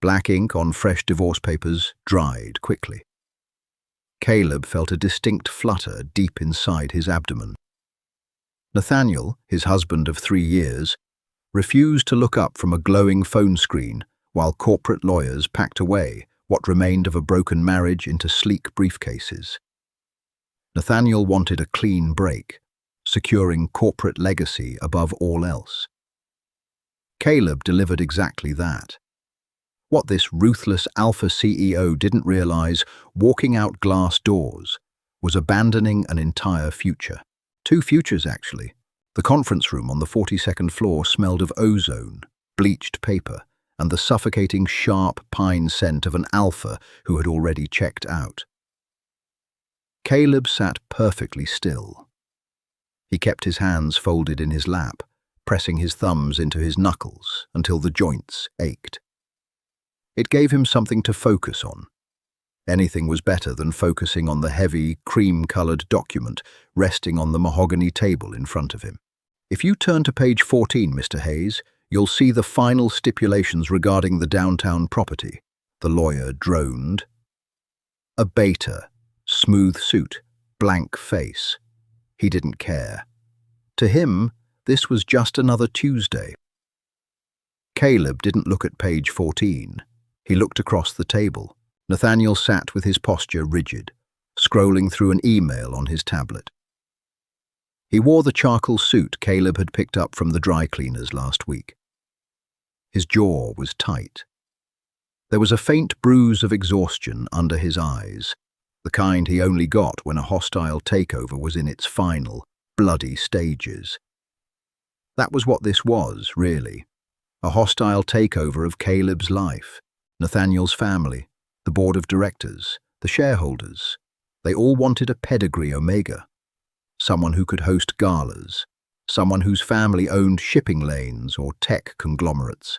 Black ink on fresh divorce papers dried quickly. Caleb felt a distinct flutter deep inside his abdomen. Nathaniel, his husband of 3 years, refused to look up from a glowing phone screen while corporate lawyers packed away what remained of a broken marriage into sleek briefcases. Nathaniel wanted a clean break, securing corporate legacy above all else. Caleb delivered exactly that. What this ruthless alpha CEO didn't realize, walking out glass doors, was abandoning an entire future. 2 futures, actually. The conference room on the 42nd floor smelled of ozone, bleached paper, and the suffocating sharp pine scent of an alpha who had already checked out. Caleb sat perfectly still. He kept his hands folded in his lap, pressing his thumbs into his knuckles until the joints ached. It gave him something to focus on. Anything was better than focusing on the heavy, cream-colored document resting on the mahogany table in front of him. If you turn to page 14, Mr. Hayes, you'll see the final stipulations regarding the downtown property, the lawyer droned. A beta, smooth suit, blank face. He didn't care. To him, this was just another Tuesday. Caleb didn't look at page 14. He looked across the table. Nathaniel sat with his posture rigid, scrolling through an email on his tablet. He wore the charcoal suit Caleb had picked up from the dry cleaners last week. His jaw was tight. There was a faint bruise of exhaustion under his eyes, the kind he only got when a hostile takeover was in its final, bloody stages. That was what this was, really. A hostile takeover of Caleb's life, Nathaniel's family, the board of directors, the shareholders. They all wanted a pedigree Omega. Someone who could host galas, someone whose family owned shipping lanes or tech conglomerates.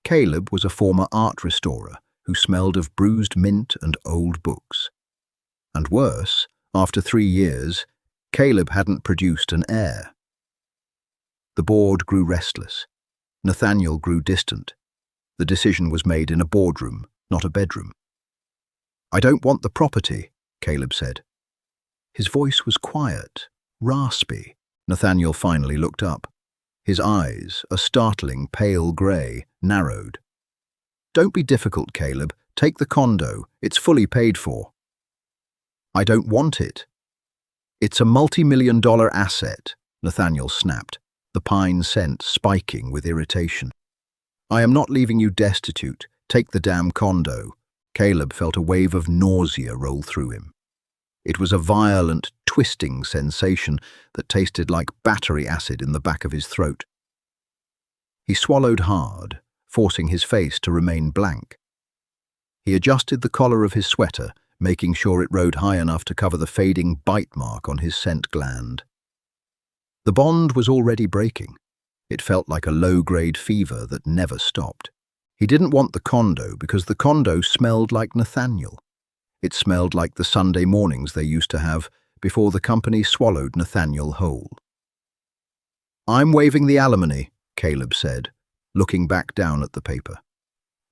Caleb was a former art restorer who smelled of bruised mint and old books. And worse, after 3 years, Caleb hadn't produced an heir. The board grew restless. Nathaniel grew distant. The decision was made in a boardroom, not a bedroom. "I don't want the property," Caleb said. His voice was quiet, raspy. Nathaniel finally looked up. His eyes, a startling pale grey, narrowed. "Don't be difficult, Caleb. Take the condo. It's fully paid for." "I don't want it." "It's a multi-million-dollar asset," Nathaniel snapped, the pine scent spiking with irritation. "I am not leaving you destitute. Take the damn condo." Caleb felt a wave of nausea roll through him. It was a violent, twisting sensation that tasted like battery acid in the back of his throat. He swallowed hard, forcing his face to remain blank. He adjusted the collar of his sweater, making sure it rode high enough to cover the fading bite mark on his scent gland. The bond was already breaking. It felt like a low-grade fever that never stopped. He didn't want the condo because the condo smelled like Nathaniel. It smelled like the Sunday mornings they used to have before the company swallowed Nathaniel whole. "I'm waiving the alimony," Caleb said, looking back down at the paper.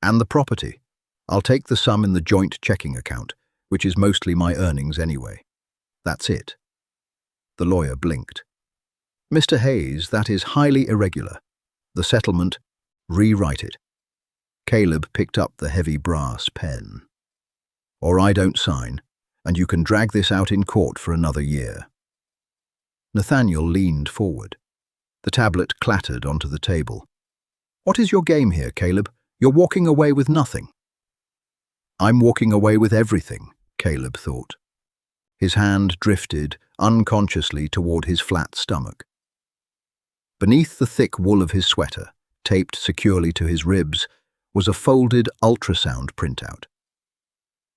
"And the property. I'll take the sum in the joint checking account, which is mostly my earnings anyway. That's it." The lawyer blinked. "Mr. Hayes, that is highly irregular. The settlement, rewrite it." Caleb picked up the heavy brass pen. "Or I don't sign, and you can drag this out in court for another year." Nathaniel leaned forward. The tablet clattered onto the table. "What is your game here, Caleb? You're walking away with nothing." "I'm walking away with everything," Caleb thought. His hand drifted unconsciously toward his flat stomach. Beneath the thick wool of his sweater, taped securely to his ribs, was a folded ultrasound printout.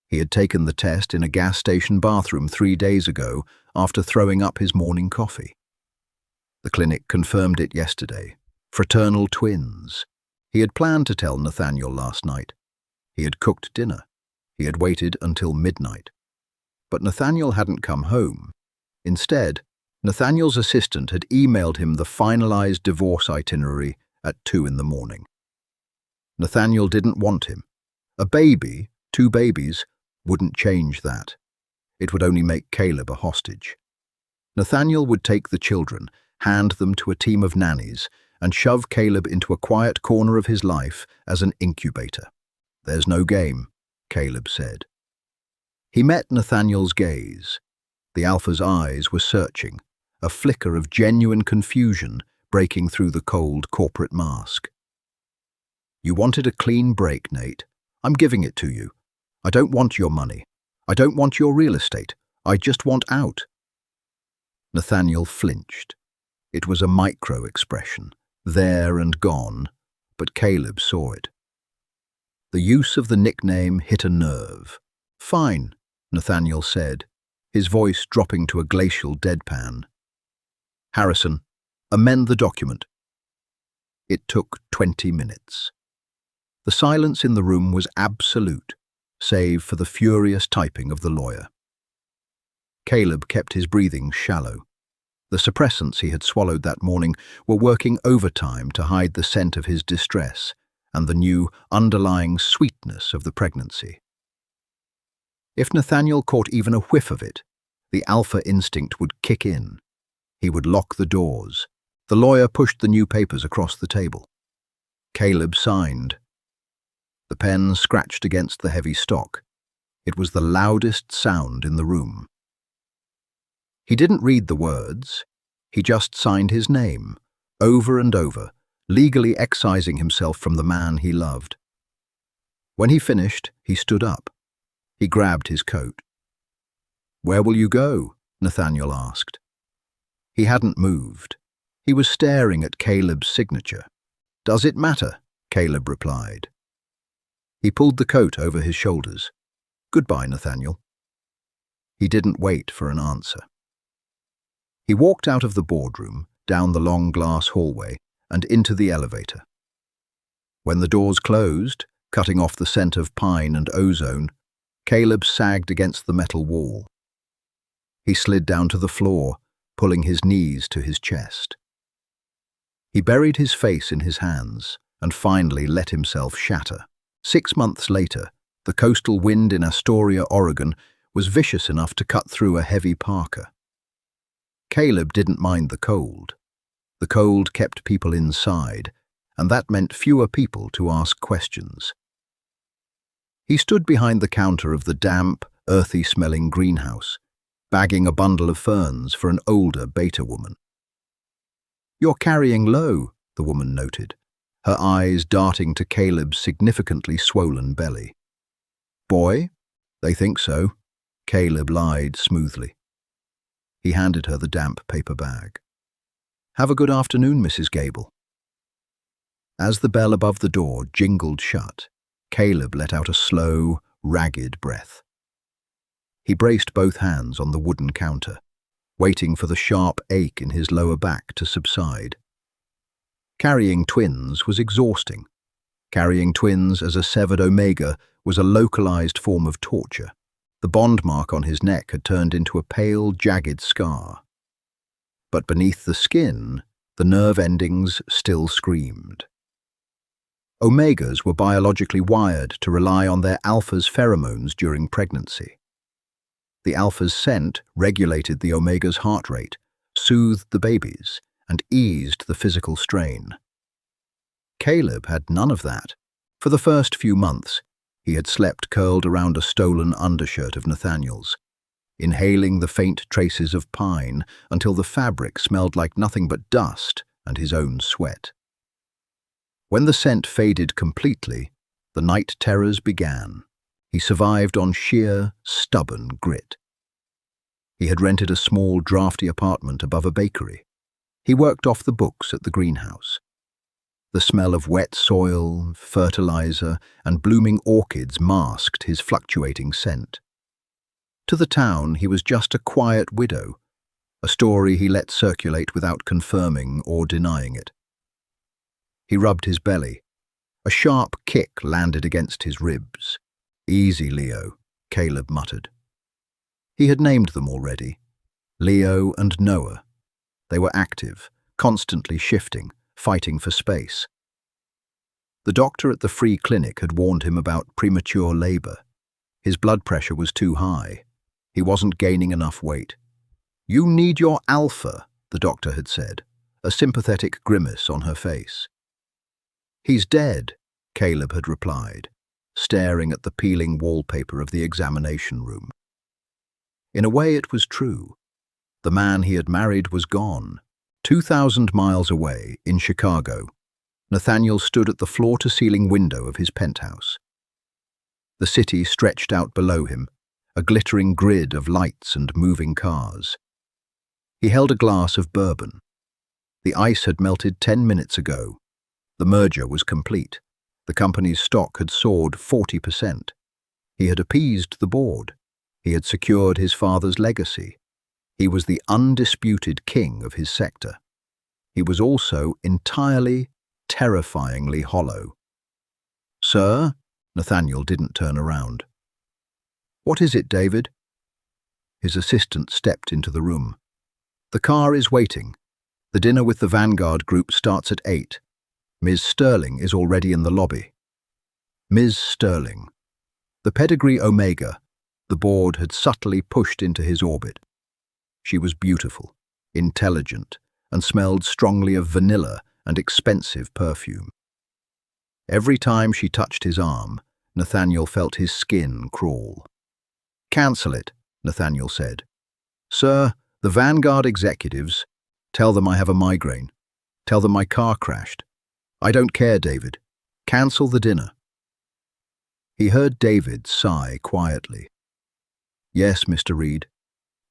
He had taken the test in a gas station bathroom 3 days ago after throwing up his morning coffee. The clinic confirmed it yesterday. Fraternal twins. He had planned to tell Nathaniel last night. He had cooked dinner. He had waited until midnight. But Nathaniel hadn't come home. Instead, Nathaniel's assistant had emailed him the finalized divorce itinerary at 2 in the morning. Nathaniel didn't want him. A baby, 2 babies, wouldn't change that. It would only make Caleb a hostage. Nathaniel would take the children, hand them to a team of nannies, and shove Caleb into a quiet corner of his life as an incubator. "There's no game," Caleb said. He met Nathaniel's gaze. The alpha's eyes were searching, a flicker of genuine confusion breaking through the cold corporate mask. "You wanted a clean break, Nate. I'm giving it to you. I don't want your money. I don't want your real estate. I just want out." Nathaniel flinched. It was a micro-expression, there and gone, but Caleb saw it. The use of the nickname hit a nerve. "Fine," Nathaniel said, his voice dropping to a glacial deadpan. "Harrison, amend the document." It took 20 minutes. The silence in the room was absolute, save for the furious typing of the lawyer. Caleb kept his breathing shallow. The suppressants he had swallowed that morning were working overtime to hide the scent of his distress and the new underlying sweetness of the pregnancy. If Nathaniel caught even a whiff of it, the alpha instinct would kick in. He would lock the doors. The lawyer pushed the new papers across the table. Caleb signed. The pen scratched against the heavy stock. It was the loudest sound in the room. He didn't read the words. He just signed his name, over and over, legally excising himself from the man he loved. When he finished, he stood up. He grabbed his coat. "Where will you go?" Nathaniel asked. He hadn't moved. He was staring at Caleb's signature. "Does it matter?" Caleb replied. He pulled the coat over his shoulders. "Goodbye, Nathaniel." He didn't wait for an answer. He walked out of the boardroom, down the long glass hallway, and into the elevator. When the doors closed, cutting off the scent of pine and ozone, Caleb sagged against the metal wall. He slid down to the floor, pulling his knees to his chest. He buried his face in his hands and finally let himself shatter. 6 months later, the coastal wind in Astoria, Oregon, was vicious enough to cut through a heavy parka. Caleb didn't mind the cold. The cold kept people inside, and that meant fewer people to ask questions. He stood behind the counter of the damp, earthy-smelling greenhouse, bagging a bundle of ferns for an older beta woman. "You're carrying low," the woman noted, her eyes darting to Caleb's significantly swollen belly. "Boy? They think so," Caleb lied smoothly. He handed her the damp paper bag. "Have a good afternoon, Mrs. Gable." As the bell above the door jingled shut, Caleb let out a slow, ragged breath. He braced both hands on the wooden counter, waiting for the sharp ache in his lower back to subside. Carrying twins was exhausting. Carrying twins as a severed Omega was a localized form of torture. The bond mark on his neck had turned into a pale, jagged scar. But beneath the skin, the nerve endings still screamed. Omegas were biologically wired to rely on their alpha's pheromones during pregnancy. The alpha's scent regulated the Omega's heart rate, soothed the babies, and eased the physical strain. Caleb had none of that. For the first few months, he had slept curled around a stolen undershirt of Nathaniel's, inhaling the faint traces of pine until the fabric smelled like nothing but dust and his own sweat. When the scent faded completely, the night terrors began. He survived on sheer, stubborn grit. He had rented a small, drafty apartment above a bakery. He worked off the books at the greenhouse. The smell of wet soil, fertilizer, and blooming orchids masked his fluctuating scent. To the town, he was just a quiet widow, a story he let circulate without confirming or denying it. He rubbed his belly. A sharp kick landed against his ribs. "Easy, Leo," Caleb muttered. He had named them already. Leo and Noah. They were active, constantly shifting, fighting for space. The doctor at the free clinic had warned him about premature labor. His blood pressure was too high. He wasn't gaining enough weight. "You need your alpha," the doctor had said, a sympathetic grimace on her face. "He's dead," Caleb had replied, staring at the peeling wallpaper of the examination room. In a way, it was true. The man he had married was gone. 2,000 miles away, in Chicago, Nathaniel stood at the floor-to-ceiling window of his penthouse. The city stretched out below him, a glittering grid of lights and moving cars. He held a glass of bourbon. The ice had melted 10 minutes ago. The merger was complete. The company's stock had soared 40%. He had appeased the board. He had secured his father's legacy. He was the undisputed king of his sector. He was also entirely, terrifyingly hollow. "Sir?" Nathaniel didn't turn around. "What is it, David?" His assistant stepped into the room. "The car is waiting. The dinner with the Vanguard group starts at 8. Ms. Sterling is already in the lobby." Ms. Sterling. The pedigree Omega, the board had subtly pushed into his orbit. She was beautiful, intelligent, and smelled strongly of vanilla and expensive perfume. Every time she touched his arm, Nathaniel felt his skin crawl. "Cancel it," Nathaniel said. "Sir, the Vanguard executives, tell them I have a migraine. Tell them my car crashed. I don't care, David. Cancel the dinner." He heard David sigh quietly. "Yes, Mr. Reed.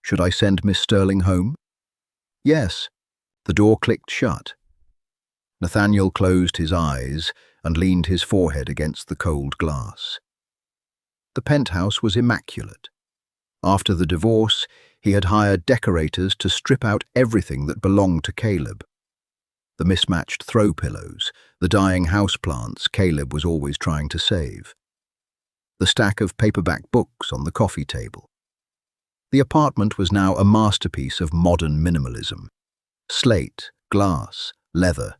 Should I send Miss Sterling home?" "Yes." The door clicked shut. Nathaniel closed his eyes and leaned his forehead against the cold glass. The penthouse was immaculate. After the divorce, he had hired decorators to strip out everything that belonged to Caleb. The mismatched throw pillows, the dying houseplants Caleb was always trying to save. The stack of paperback books on the coffee table. The apartment was now a masterpiece of modern minimalism. Slate, glass, leather.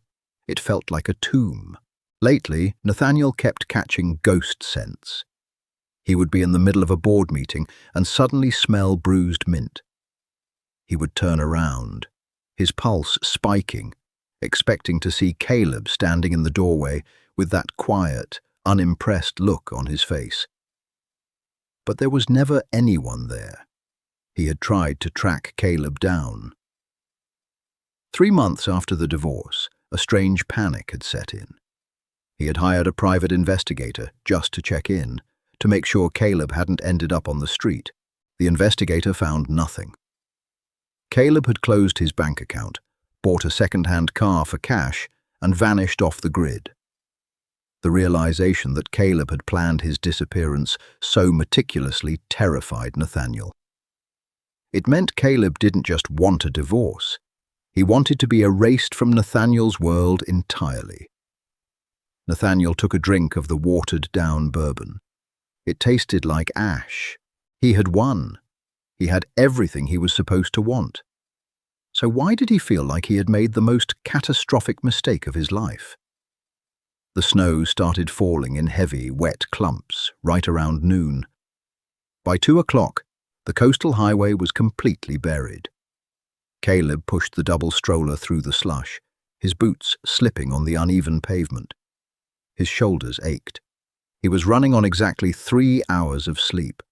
It felt like a tomb. Lately, Nathaniel kept catching ghost scents. He would be in the middle of a board meeting and suddenly smell bruised mint. He would turn around, his pulse spiking, expecting to see Caleb standing in the doorway with that quiet, unimpressed look on his face. But there was never anyone there. He had tried to track Caleb down. 3 months after the divorce, a strange panic had set in. He had hired a private investigator just to check in, to make sure Caleb hadn't ended up on the street. The investigator found nothing. Caleb had closed his bank account, bought a second-hand car for cash, and vanished off the grid. The realization that Caleb had planned his disappearance so meticulously terrified Nathaniel. It meant Caleb didn't just want a divorce. He wanted to be erased from Nathaniel's world entirely. Nathaniel took a drink of the watered-down bourbon. It tasted like ash. He had won. He had everything he was supposed to want. So why did he feel like he had made the most catastrophic mistake of his life? The snow started falling in heavy, wet clumps right around noon. By 2 o'clock, the coastal highway was completely buried. Caleb pushed the double stroller through the slush, his boots slipping on the uneven pavement. His shoulders ached. He was running on exactly 3 hours of sleep.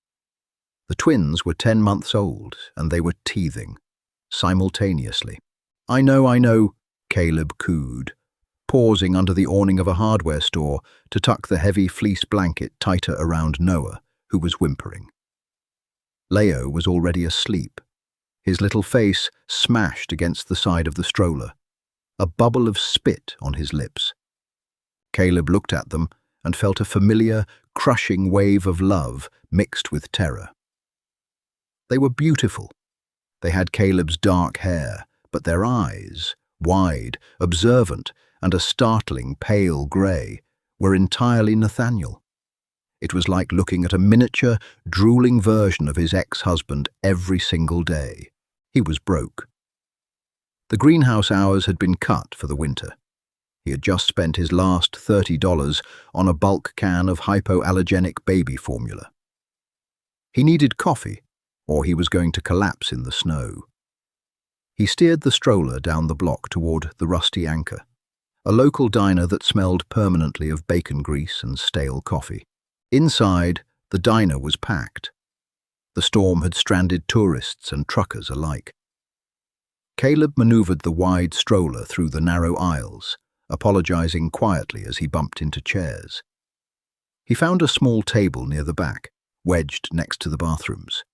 The twins were 10 months old, and they were teething, simultaneously. I know, Caleb cooed, pausing under the awning of a hardware store to tuck the heavy fleece blanket tighter around Noah, who was whimpering. Leo was already asleep, his little face smashed against the side of the stroller, a bubble of spit on his lips. Caleb looked at them and felt a familiar, crushing wave of love mixed with terror. They were beautiful. They had Caleb's dark hair, but their eyes, wide, observant, and a startling pale grey, were entirely Nathaniel. It was like looking at a miniature, drooling version of his ex-husband every single day. He was broke. The greenhouse hours had been cut for the winter. He had just spent his last $30 on a bulk can of hypoallergenic baby formula. He needed coffee, or he was going to collapse in the snow. He steered the stroller down the block toward the Rusty Anchor, a local diner that smelled permanently of bacon grease and stale coffee. Inside, the diner was packed. The storm had stranded tourists and truckers alike. Caleb maneuvered the wide stroller through the narrow aisles, apologizing quietly as he bumped into chairs. He found a small table near the back, wedged next to the bathrooms.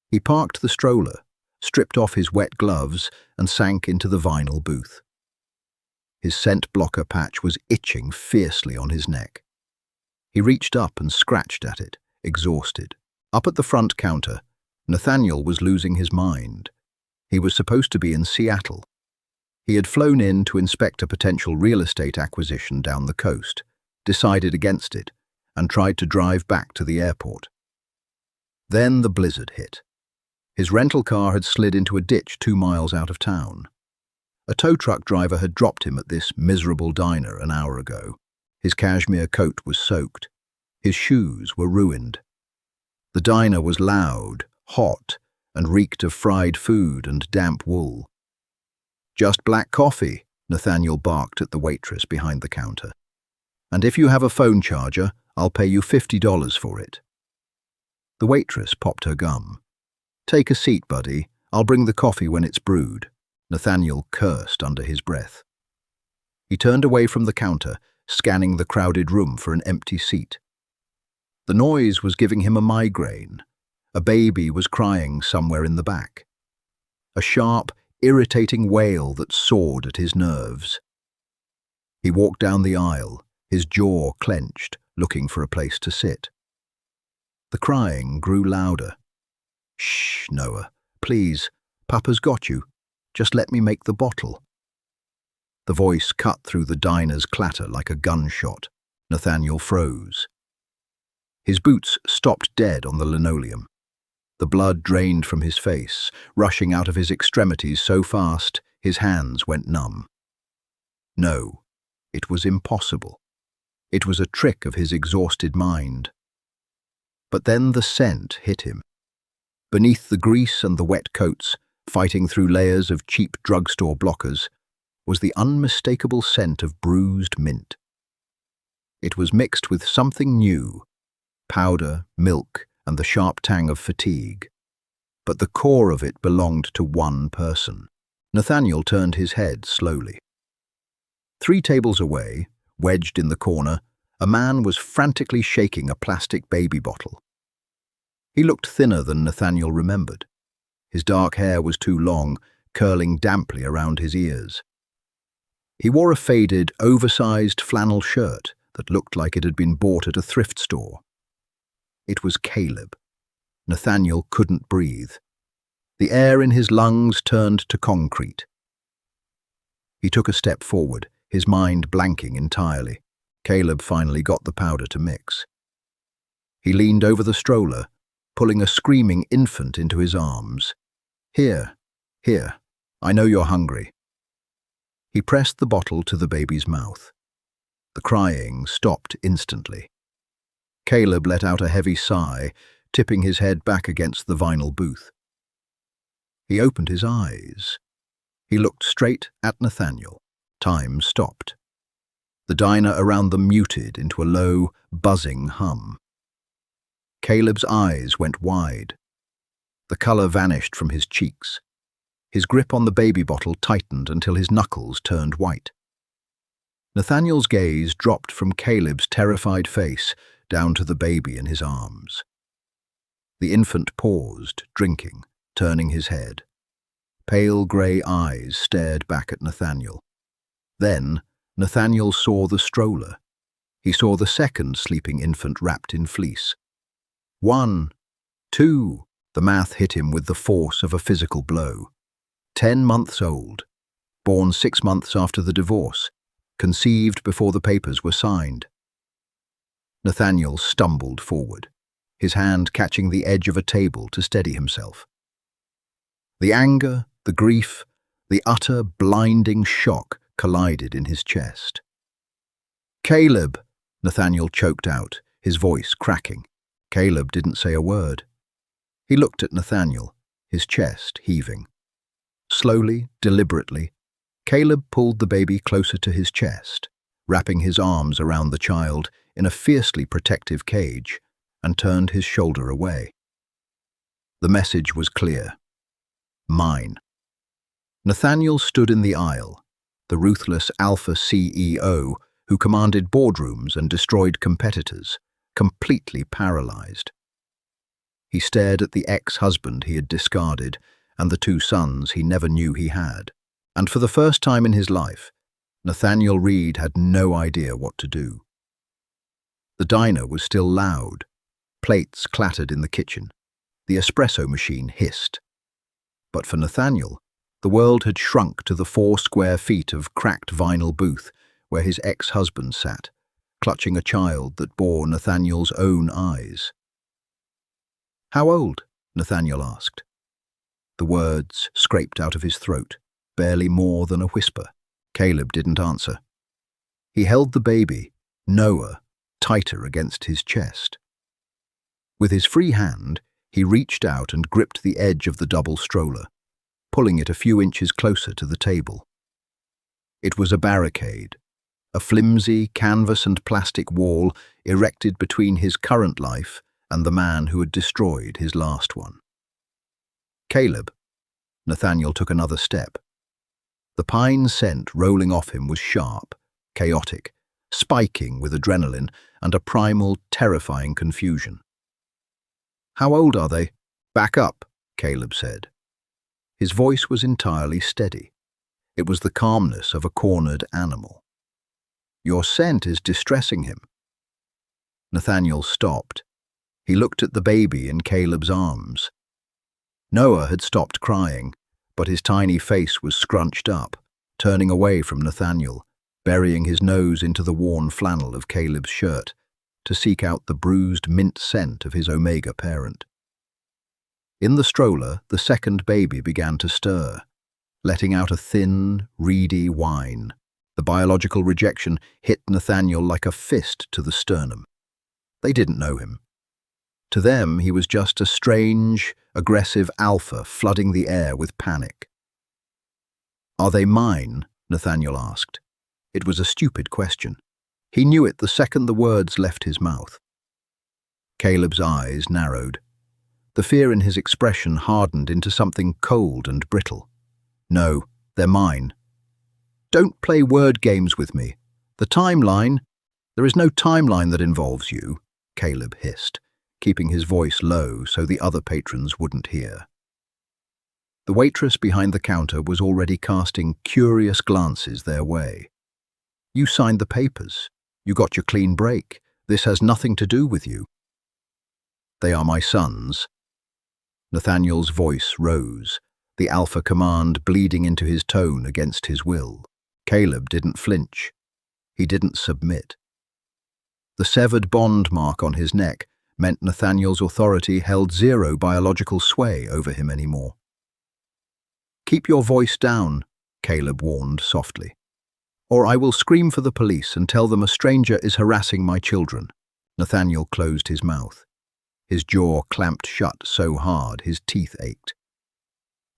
He parked the stroller, stripped off his wet gloves, and sank into the vinyl booth. His scent blocker patch was itching fiercely on his neck. He reached up and scratched at it, exhausted. Up at the front counter, Nathaniel was losing his mind. He was supposed to be in Seattle. He had flown in to inspect a potential real estate acquisition down the coast, decided against it, and tried to drive back to the airport. Then the blizzard hit. His rental car had slid into a ditch 2 miles out of town. A tow truck driver had dropped him at this miserable diner an hour ago. His cashmere coat was soaked. His shoes were ruined. The diner was loud, hot, and reeked of fried food and damp wool. "Just black coffee," Nathaniel barked at the waitress behind the counter. "And if you have a phone charger, I'll pay you $50 for it." The waitress popped her gum. "Take a seat, buddy. I'll bring the coffee when it's brewed," Nathaniel cursed under his breath. He turned away from the counter, scanning the crowded room for an empty seat. The noise was giving him a migraine. A baby was crying somewhere in the back. A sharp, irritating wail that sawed at his nerves. He walked down the aisle, his jaw clenched, looking for a place to sit. The crying grew louder. "Shh, Noah, please. Papa's got you. Just let me make the bottle." The voice cut through the diner's clatter like a gunshot. Nathaniel froze. His boots stopped dead on the linoleum. The blood drained from his face, rushing out of his extremities so fast his hands went numb. No, it was impossible. It was a trick of his exhausted mind. But then the scent hit him. Beneath the grease and the wet coats, fighting through layers of cheap drugstore blockers, was the unmistakable scent of bruised mint. It was mixed with something new, powder, milk, and the sharp tang of fatigue. But the core of it belonged to one person. Nathaniel turned his head slowly. 3 tables away, wedged in the corner, a man was frantically shaking a plastic baby bottle. He looked thinner than Nathaniel remembered. His dark hair was too long, curling damply around his ears. He wore a faded, oversized flannel shirt that looked like it had been bought at a thrift store. It was Caleb. Nathaniel couldn't breathe. The air in his lungs turned to concrete. He took a step forward, his mind blanking entirely. Caleb finally got the powder to mix. He leaned over the stroller, pulling a screaming infant into his arms. Here, I know you're hungry." He pressed the bottle to the baby's mouth. The crying stopped instantly. Caleb let out a heavy sigh, tipping his head back against the vinyl booth. He opened his eyes. He looked straight at Nathaniel. Time stopped. The diner around them muted into a low, buzzing hum. Caleb's eyes went wide. The color vanished from his cheeks. His grip on the baby bottle tightened until his knuckles turned white. Nathaniel's gaze dropped from Caleb's terrified face down to the baby in his arms. The infant paused, drinking, turning his head. Pale grey eyes stared back at Nathaniel. Then Nathaniel saw the stroller. He saw the second sleeping infant wrapped in fleece. 1, 2, the math hit him with the force of a physical blow. 10 months old, born 6 months after the divorce, conceived before the papers were signed. Nathaniel stumbled forward, his hand catching the edge of a table to steady himself. The anger, the grief, the utter blinding shock collided in his chest. "Caleb!" Nathaniel choked out, his voice cracking. Caleb didn't say a word. He looked at Nathaniel, his chest heaving. Slowly, deliberately, Caleb pulled the baby closer to his chest, wrapping his arms around the child in a fiercely protective cage, and turned his shoulder away. The message was clear. Mine. Nathaniel stood in the aisle, the ruthless alpha CEO who commanded boardrooms and destroyed competitors, completely paralyzed. He stared at the ex-husband he had discarded and the two sons he never knew he had, and for the first time in his life, Nathaniel Reed had no idea what to do. The diner was still loud. Plates clattered in the kitchen. The espresso machine hissed. But for Nathaniel, the world had shrunk to the 4 square feet of cracked vinyl booth where his ex-husband sat, clutching a child that bore Nathaniel's own eyes. "How old?" Nathaniel asked. The words scraped out of his throat, barely more than a whisper. Caleb didn't answer. He held the baby, Noah, tighter against his chest. With his free hand, he reached out and gripped the edge of the double stroller, pulling it a few inches closer to the table. It was a barricade, a flimsy canvas and plastic wall erected between his current life and the man who had destroyed his last one. "Caleb." Nathaniel took another step. The pine scent rolling off him was sharp, chaotic, spiking with adrenaline and a primal, terrifying confusion. "How old are they?" "Back up," Caleb said. His voice was entirely steady. It was the calmness of a cornered animal. "Your scent is distressing him." Nathaniel stopped. He looked at the baby in Caleb's arms. Noah had stopped crying, but his tiny face was scrunched up, turning away from Nathaniel, burying his nose into the worn flannel of Caleb's shirt to seek out the bruised mint scent of his Omega parent. In the stroller, the second baby began to stir, letting out a thin, reedy whine. The biological rejection hit Nathaniel like a fist to the sternum. They didn't know him. To them, he was just a strange, aggressive alpha flooding the air with panic. "Are they mine?" Nathaniel asked. It was a stupid question. He knew it the second the words left his mouth. Caleb's eyes narrowed. The fear in his expression hardened into something cold and brittle. "No, they're mine." "Don't play word games with me. The timeline—" "There is no timeline that involves you," Caleb hissed, keeping his voice low so the other patrons wouldn't hear. The waitress behind the counter was already casting curious glances their way. "You signed the papers. You got your clean break. This has nothing to do with you." "They are my sons." Nathaniel's voice rose, the alpha command bleeding into his tone against his will. Caleb didn't flinch. He didn't submit. The severed bond mark on his neck meant Nathaniel's authority held zero biological sway over him anymore. "Keep your voice down," Caleb warned softly, "or I will scream for the police and tell them a stranger is harassing my children." Nathaniel closed his mouth. His jaw clamped shut so hard his teeth ached.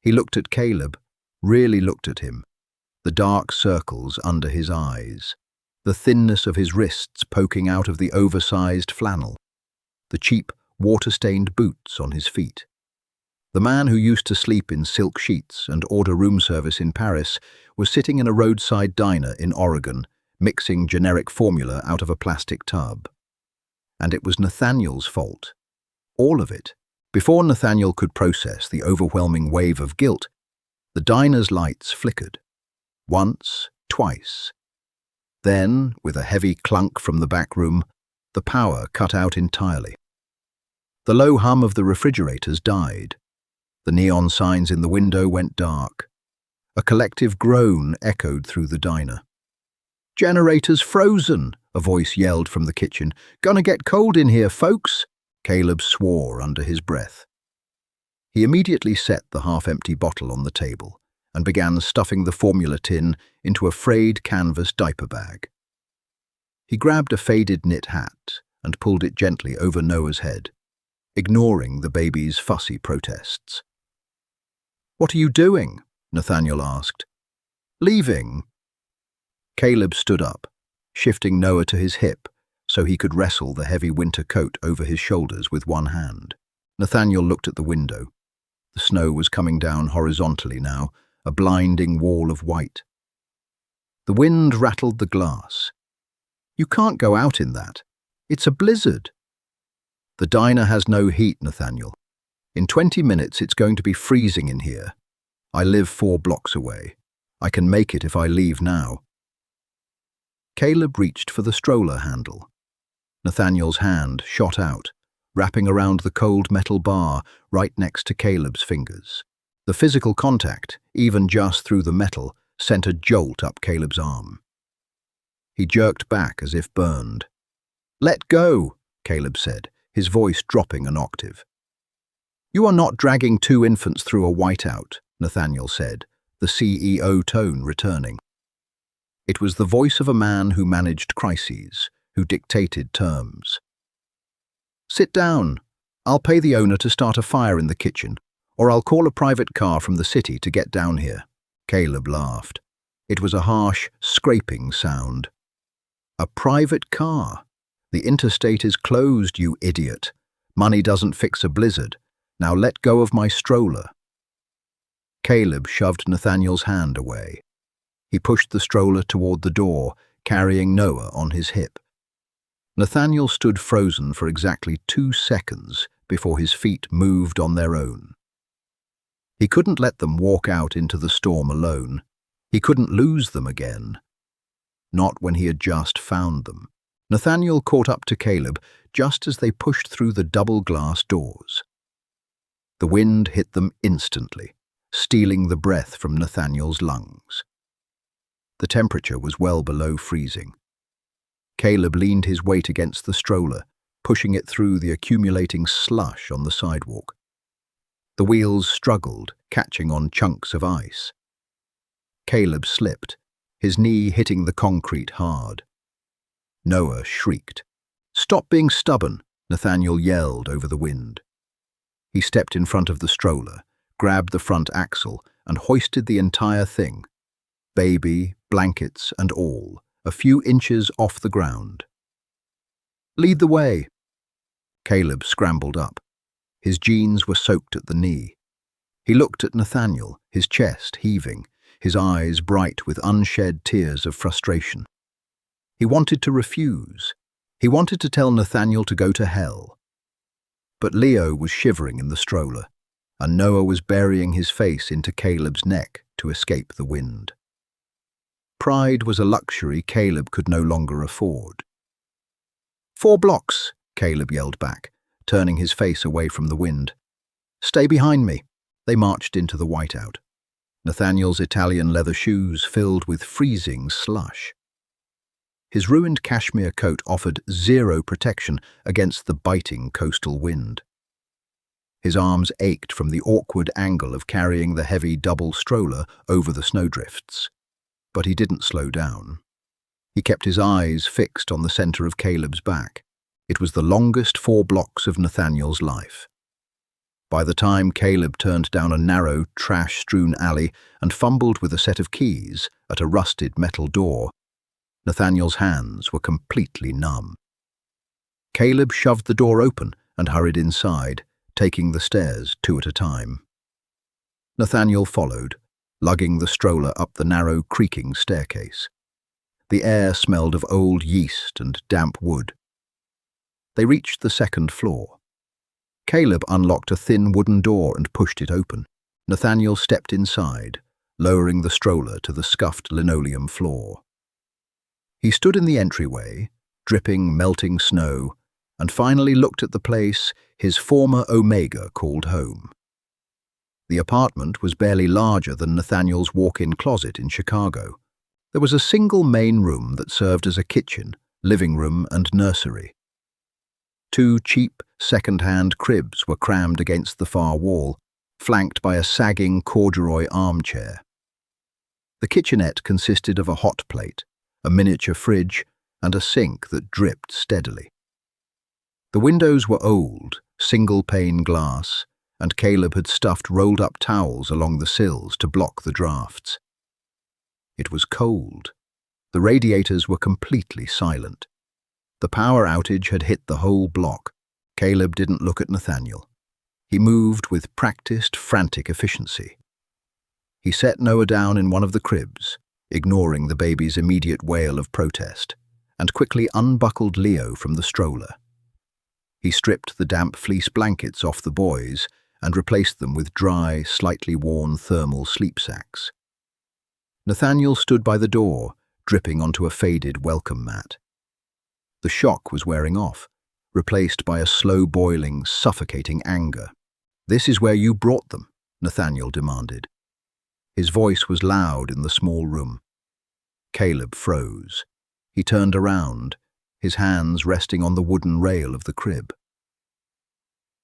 He looked at Caleb, really looked at him, the dark circles under his eyes, the thinness of his wrists poking out of the oversized flannel, the cheap, water-stained boots on his feet. The man who used to sleep in silk sheets and order room service in Paris was sitting in a roadside diner in Oregon, mixing generic formula out of a plastic tub. And it was Nathaniel's fault. All of it. Before Nathaniel could process the overwhelming wave of guilt, the diner's lights flickered. Once, twice. Then, with a heavy clunk from the back room, the power cut out entirely. The low hum of the refrigerators died. The neon signs in the window went dark. A collective groan echoed through the diner. "Generator's frozen," a voice yelled from the kitchen. "Gonna get cold in here, folks." Caleb swore under his breath. He immediately set the half-empty bottle on the table and began stuffing the formula tin into a frayed canvas diaper bag. He grabbed a faded knit hat and pulled it gently over Noah's head, ignoring the baby's fussy protests. "What are you doing?" Nathaniel asked. "Leaving." Caleb stood up, shifting Noah to his hip so he could wrestle the heavy winter coat over his shoulders with one hand. Nathaniel looked at the window. The snow was coming down horizontally now, a blinding wall of white. The wind rattled the glass. "You can't go out in that. It's a blizzard." "The diner has no heat, Nathaniel. In 20 minutes it's going to be freezing in here. I live 4 blocks away. I can make it if I leave now." Caleb reached for the stroller handle. Nathaniel's hand shot out, wrapping around the cold metal bar right next to Caleb's fingers. The physical contact, even just through the metal, sent a jolt up Caleb's arm. He jerked back as if burned. "Let go," Caleb said, his voice dropping an octave. "You are not dragging 2 infants through a whiteout," Nathaniel said, the CEO tone returning. It was the voice of a man who managed crises, who dictated terms. "Sit down. I'll pay the owner to start a fire in the kitchen, or I'll call a private car from the city to get down here." Caleb laughed. It was a harsh, scraping sound. "A private car? The interstate is closed, you idiot. Money doesn't fix a blizzard. Now let go of my stroller." Caleb shoved Nathaniel's hand away. He pushed the stroller toward the door, carrying Noah on his hip. Nathaniel stood frozen for exactly 2 seconds before his feet moved on their own. He couldn't let them walk out into the storm alone. He couldn't lose them again. Not when he had just found them. Nathaniel caught up to Caleb just as they pushed through the double glass doors. The wind hit them instantly, stealing the breath from Nathaniel's lungs. The temperature was well below freezing. Caleb leaned his weight against the stroller, pushing it through the accumulating slush on the sidewalk. The wheels struggled, catching on chunks of ice. Caleb slipped, his knee hitting the concrete hard. Noah shrieked. "Stop being stubborn," Nathaniel yelled over the wind. He stepped in front of the stroller, grabbed the front axle, and hoisted the entire thing, baby, blankets, and all, a few inches off the ground. "Lead the way." Caleb scrambled up. His jeans were soaked at the knee. He looked at Nathaniel, his chest heaving, his eyes bright with unshed tears of frustration. He wanted to refuse. He wanted to tell Nathaniel to go to hell. But Leo was shivering in the stroller, and Noah was burying his face into Caleb's neck to escape the wind. Pride was a luxury Caleb could no longer afford. 4 blocks, Caleb yelled back, turning his face away from the wind. "Stay behind me." They marched into the whiteout. Nathaniel's Italian leather shoes filled with freezing slush. His ruined cashmere coat offered 0 protection against the biting coastal wind. His arms ached from the awkward angle of carrying the heavy double stroller over the snowdrifts. But he didn't slow down. He kept his eyes fixed on the center of Caleb's back. It was the longest 4 blocks of Nathaniel's life. By the time Caleb turned down a narrow, trash-strewn alley and fumbled with a set of keys at a rusted metal door, Nathaniel's hands were completely numb. Caleb shoved the door open and hurried inside, taking the stairs 2 at a time. Nathaniel followed, lugging the stroller up the narrow, creaking staircase. The air smelled of old yeast and damp wood. They reached the 2nd floor. Caleb unlocked a thin wooden door and pushed it open. Nathaniel stepped inside, lowering the stroller to the scuffed linoleum floor. He stood in the entryway, dripping melting snow, and finally looked at the place his former Omega called home. The apartment was barely larger than Nathaniel's walk-in closet in Chicago. There was a single main room that served as a kitchen, living room, and nursery. 2 cheap, second-hand cribs were crammed against the far wall, flanked by a sagging corduroy armchair. The kitchenette consisted of a hot plate, a miniature fridge, and a sink that dripped steadily. The windows were old, single-pane glass, and Caleb had stuffed rolled-up towels along the sills to block the drafts. It was cold. The radiators were completely silent. The power outage had hit the whole block. Caleb didn't look at Nathaniel. He moved with practiced, frantic efficiency. He set Noah down in one of the cribs, ignoring the baby's immediate wail of protest, and quickly unbuckled Leo from the stroller. He stripped the damp fleece blankets off the boys and replaced them with dry, slightly worn thermal sleep sacks. Nathaniel stood by the door, dripping onto a faded welcome mat. The shock was wearing off, replaced by a slow-boiling, suffocating anger. "This is where you brought them," Nathaniel demanded. His voice was loud in the small room. Caleb froze. He turned around, his hands resting on the wooden rail of the crib.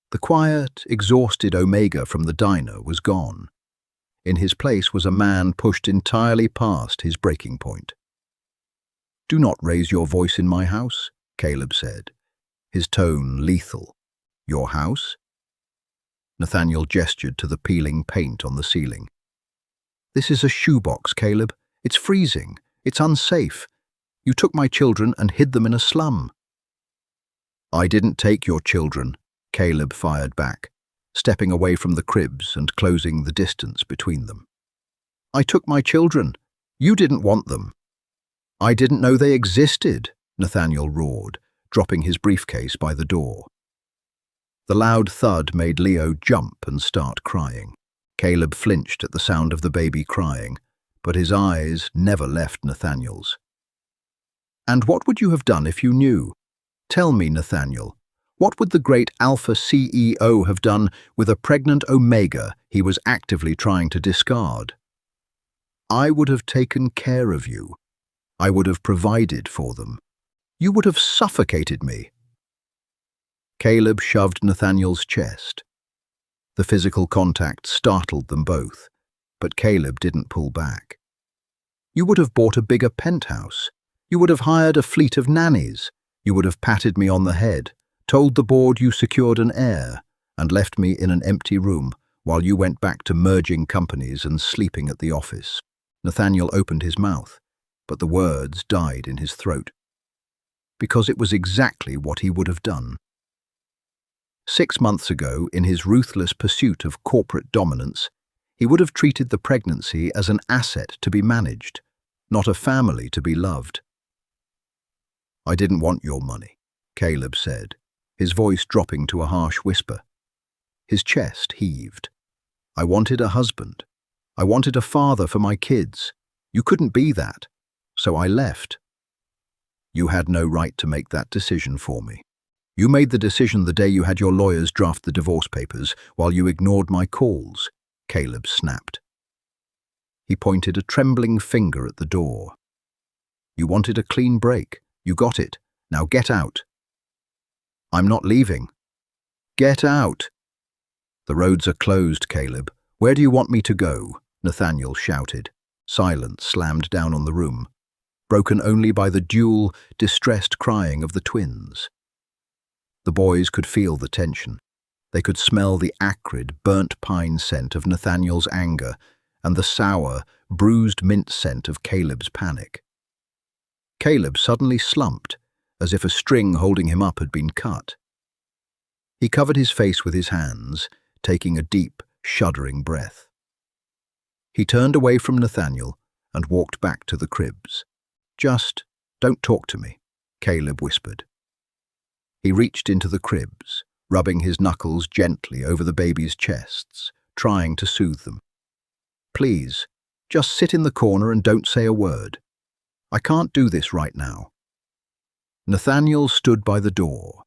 The quiet, exhausted Omega from the diner was gone. In his place was a man pushed entirely past his breaking point. "Do not raise your voice in my house," Caleb said, his tone lethal. "Your house?" Nathaniel gestured to the peeling paint on the ceiling. "This is a shoebox, Caleb. It's freezing. It's unsafe. You took my children and hid them in a slum." "I didn't take your children," Caleb fired back, stepping away from the cribs and closing the distance between them. "I took my children. You didn't want them." "I didn't know they existed," Nathaniel roared, dropping his briefcase by the door. The loud thud made Leo jump and start crying. Caleb flinched at the sound of the baby crying, but his eyes never left Nathaniel's. "And what would you have done if you knew? Tell me, Nathaniel, what would the great Alpha CEO have done with a pregnant Omega he was actively trying to discard?" "I would have taken care of you. I would have provided for them. You would have suffocated me." Caleb shoved Nathaniel's chest. The physical contact startled them both, but Caleb didn't pull back. "You would have bought a bigger penthouse. You would have hired a fleet of nannies. You would have patted me on the head, told the board you secured an heir, and left me in an empty room while you went back to merging companies and sleeping at the office." Nathaniel opened his mouth, but the words died in his throat. Because it was exactly what he would have done. 6 months ago, in his ruthless pursuit of corporate dominance, he would have treated the pregnancy as an asset to be managed, not a family to be loved. "I didn't want your money," Caleb said, his voice dropping to a harsh whisper. His chest heaved. "I wanted a husband. I wanted a father for my kids. You couldn't be that, so I left." "You had no right to make that decision for me. You made the decision the day you had your lawyers draft the divorce papers while you ignored my calls," Caleb snapped. He pointed a trembling finger at the door. "You wanted a clean break. You got it. Now get out." "I'm not leaving." "Get out." "The roads are closed, Caleb. Where do you want me to go?" Nathaniel shouted. Silence slammed down on the room, broken only by the dual, distressed crying of the twins. The boys could feel the tension. They could smell the acrid, burnt pine scent of Nathaniel's anger and the sour, bruised mint scent of Caleb's panic. Caleb suddenly slumped, as if a string holding him up had been cut. He covered his face with his hands, taking a deep, shuddering breath. He turned away from Nathaniel and walked back to the cribs. "Just don't talk to me," Caleb whispered. He reached into the cribs, rubbing his knuckles gently over the babies' chests, trying to soothe them. "Please, just sit in the corner and don't say a word. I can't do this right now." Nathaniel stood by the door.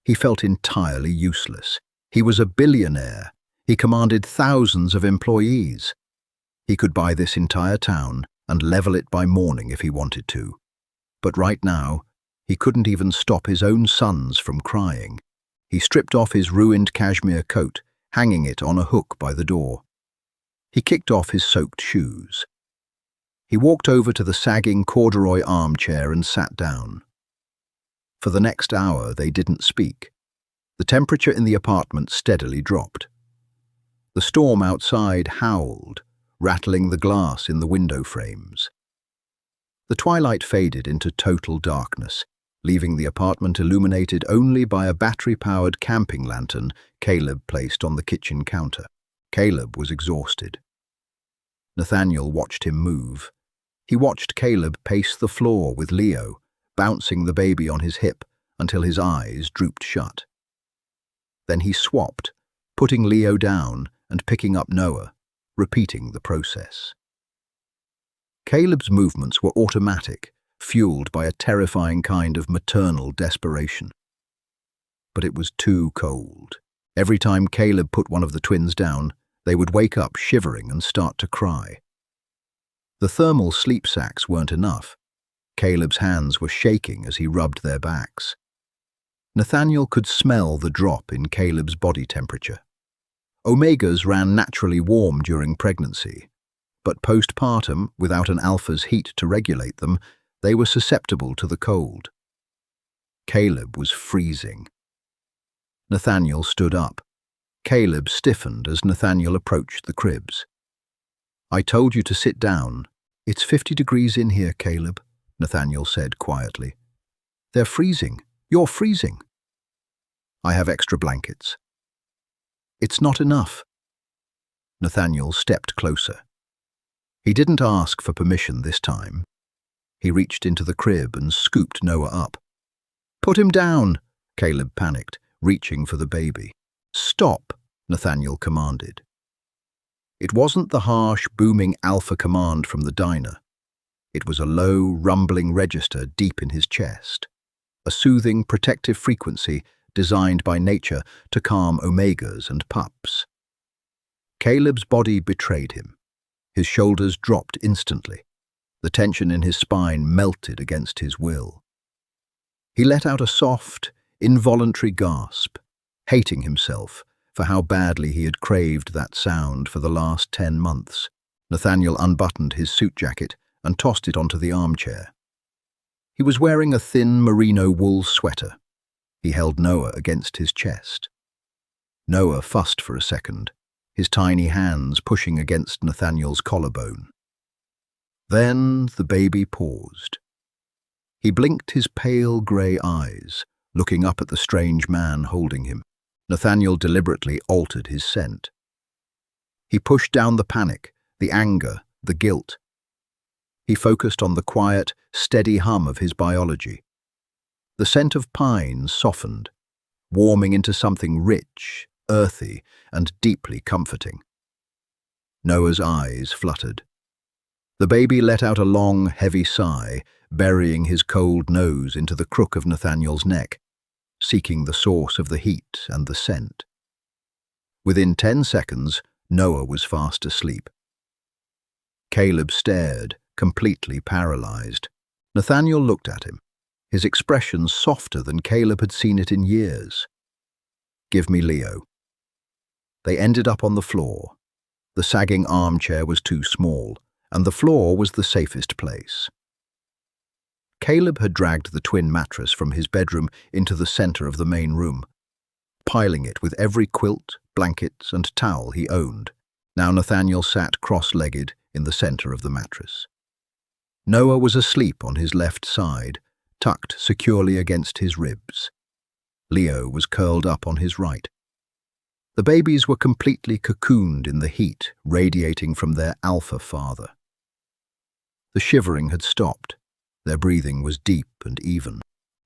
He felt entirely useless. He was a billionaire. He commanded thousands of employees. He could buy this entire town and level it by morning if he wanted to. But right now, he couldn't even stop his own sons from crying. He stripped off his ruined cashmere coat, hanging it on a hook by the door. He kicked off his soaked shoes. He walked over to the sagging corduroy armchair and sat down. For the next hour, they didn't speak. The temperature in the apartment steadily dropped. The storm outside howled, rattling the glass in the window frames. The twilight faded into total darkness, leaving the apartment illuminated only by a battery-powered camping lantern Caleb placed on the kitchen counter. Caleb was exhausted. Nathaniel watched him move. He watched Caleb pace the floor with Leo, bouncing the baby on his hip until his eyes drooped shut. Then he swapped, putting Leo down and picking up Noah, repeating the process. Caleb's movements were automatic, fueled by a terrifying kind of maternal desperation. But it was too cold. Every time Caleb put one of the twins down, they would wake up shivering and start to cry. The thermal sleep sacks weren't enough. Caleb's hands were shaking as he rubbed their backs. Nathaniel could smell the drop in Caleb's body temperature. Omegas ran naturally warm during pregnancy, but postpartum, without an alpha's heat to regulate them, they were susceptible to the cold. Caleb was freezing. Nathaniel stood up. Caleb stiffened as Nathaniel approached the cribs. "I told you to sit down. It's 50 degrees in here, Caleb," Nathaniel said quietly. "They're freezing. You're freezing." "I have extra blankets." "It's not enough." Nathaniel stepped closer. He didn't ask for permission this time. He reached into the crib and scooped Noah up. "Put him down," Caleb panicked, reaching for the baby. "Stop," Nathaniel commanded. It wasn't the harsh, booming alpha command from the diner. It was a low, rumbling register deep in his chest, a soothing, protective frequency designed by nature to calm omegas and pups. Caleb's body betrayed him. His shoulders dropped instantly. The tension in his spine melted against his will. He let out a soft, involuntary gasp, hating himself for how badly he had craved that sound for the last 10 months. Nathaniel unbuttoned his suit jacket and tossed it onto the armchair. He was wearing a thin merino wool sweater. He held Noah against his chest. Noah fussed for a second, his tiny hands pushing against Nathaniel's collarbone. Then the baby paused. He blinked his pale grey eyes, looking up at the strange man holding him. Nathaniel deliberately altered his scent. He pushed down the panic, the anger, the guilt. He focused on the quiet, steady hum of his biology. The scent of pine softened, warming into something rich, earthy, and deeply comforting. Noah's eyes fluttered. The baby let out a long, heavy sigh, burying his cold nose into the crook of Nathaniel's neck, seeking the source of the heat and the scent. Within 10 seconds, Noah was fast asleep. Caleb stared, completely paralyzed. Nathaniel looked at him, his expression softer than Caleb had seen it in years. "Give me Leo." They ended up on the floor. The sagging armchair was too small, and the floor was the safest place. Caleb had dragged the twin mattress from his bedroom into the center of the main room, piling it with every quilt, blanket, and towel he owned. Now Nathaniel sat cross-legged in the center of the mattress. Noah was asleep on his left side, tucked securely against his ribs. Leo was curled up on his right. The babies were completely cocooned in the heat radiating from their alpha father. The shivering had stopped. Their breathing was deep and even.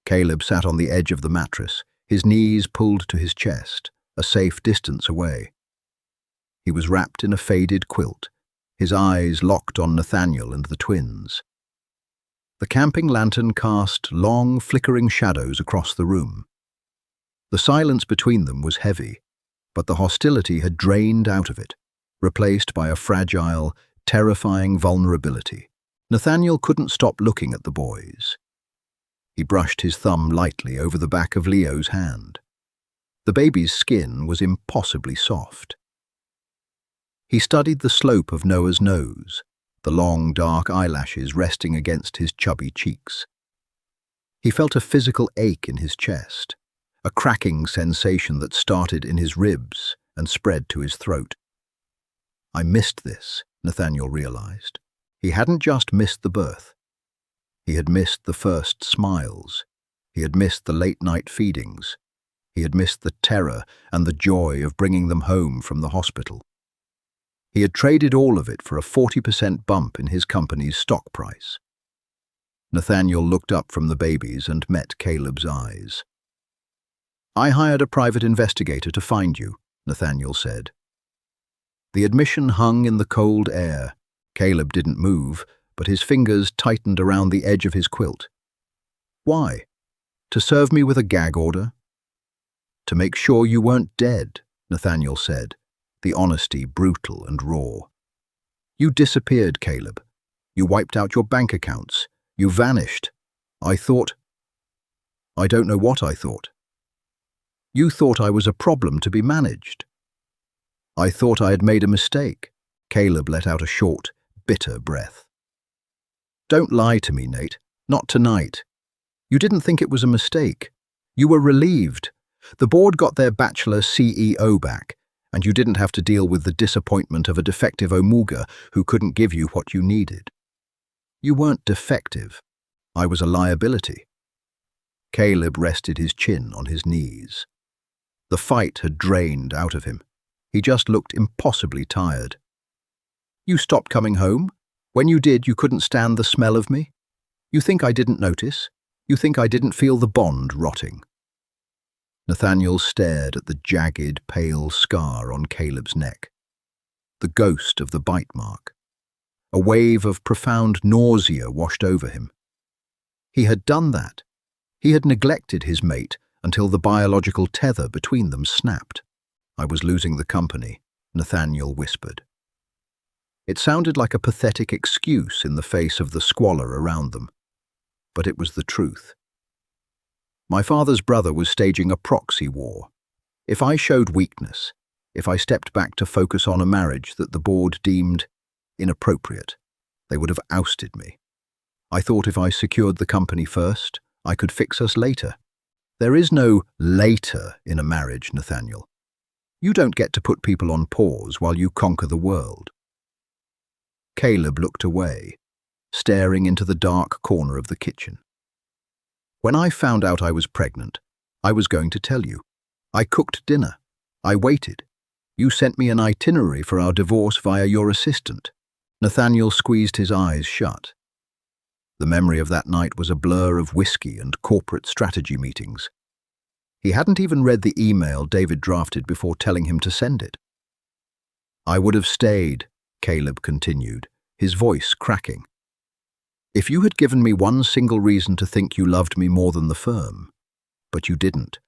Caleb sat on the edge of the mattress, his knees pulled to his chest, a safe distance away. He was wrapped in a faded quilt, his eyes locked on Nathaniel and the twins. The camping lantern cast long, flickering shadows across the room. The silence between them was heavy, but the hostility had drained out of it, replaced by a fragile, terrifying vulnerability. Nathaniel couldn't stop looking at the boys. He brushed his thumb lightly over the back of Leo's hand. The baby's skin was impossibly soft. He studied the slope of Noah's nose, the long, dark eyelashes resting against his chubby cheeks. He felt a physical ache in his chest, a cracking sensation that started in his ribs and spread to his throat. I missed this, Nathaniel realized. He hadn't just missed the birth. He had missed the first smiles. He had missed the late-night feedings. He had missed the terror and the joy of bringing them home from the hospital. He had traded all of it for a 40% bump in his company's stock price. Nathaniel looked up from the babies and met Caleb's eyes. "I hired a private investigator to find you," Nathaniel said. The admission hung in the cold air. Caleb didn't move, but his fingers tightened around the edge of his quilt. "Why? To serve me with a gag order?" "To make sure you weren't dead," Nathaniel said, the honesty brutal and raw. "You disappeared, Caleb. You wiped out your bank accounts. You vanished. I don't know what I thought. You thought I was a problem to be managed. I thought I had made a mistake." Caleb let out a short, bitter breath. "Don't lie to me, Nate. Not tonight. You didn't think it was a mistake. You were relieved. The board got their bachelor CEO back, and you didn't have to deal with the disappointment of a defective Omega who couldn't give you what you needed. You weren't defective. I was a liability." Caleb rested his chin on his knees. The fight had drained out of him. He just looked impossibly tired. "You stopped coming home? When you did, you couldn't stand the smell of me? You think I didn't notice? You think I didn't feel the bond rotting?" Nathaniel stared at the jagged, pale scar on Caleb's neck. The ghost of the bite mark. A wave of profound nausea washed over him. He had done that. He had neglected his mate until the biological tether between them snapped. "I was losing the company," Nathaniel whispered. It sounded like a pathetic excuse in the face of the squalor around them, but it was the truth. "My father's brother was staging a proxy war. If I showed weakness, if I stepped back to focus on a marriage that the board deemed inappropriate, they would have ousted me. I thought if I secured the company first, I could fix us later. There is no later in a marriage, Nathaniel. You don't get to put people on pause while you conquer the world." Caleb looked away, staring into the dark corner of the kitchen. "When I found out I was pregnant, I was going to tell you. I cooked dinner. I waited. You sent me an itinerary for our divorce via your assistant." Nathaniel squeezed his eyes shut. The memory of that night was a blur of whiskey and corporate strategy meetings. He hadn't even read the email David drafted before telling him to send it. "I would have stayed," Caleb continued, his voice cracking. "If you had given me one single reason to think you loved me more than the firm, but you didn't.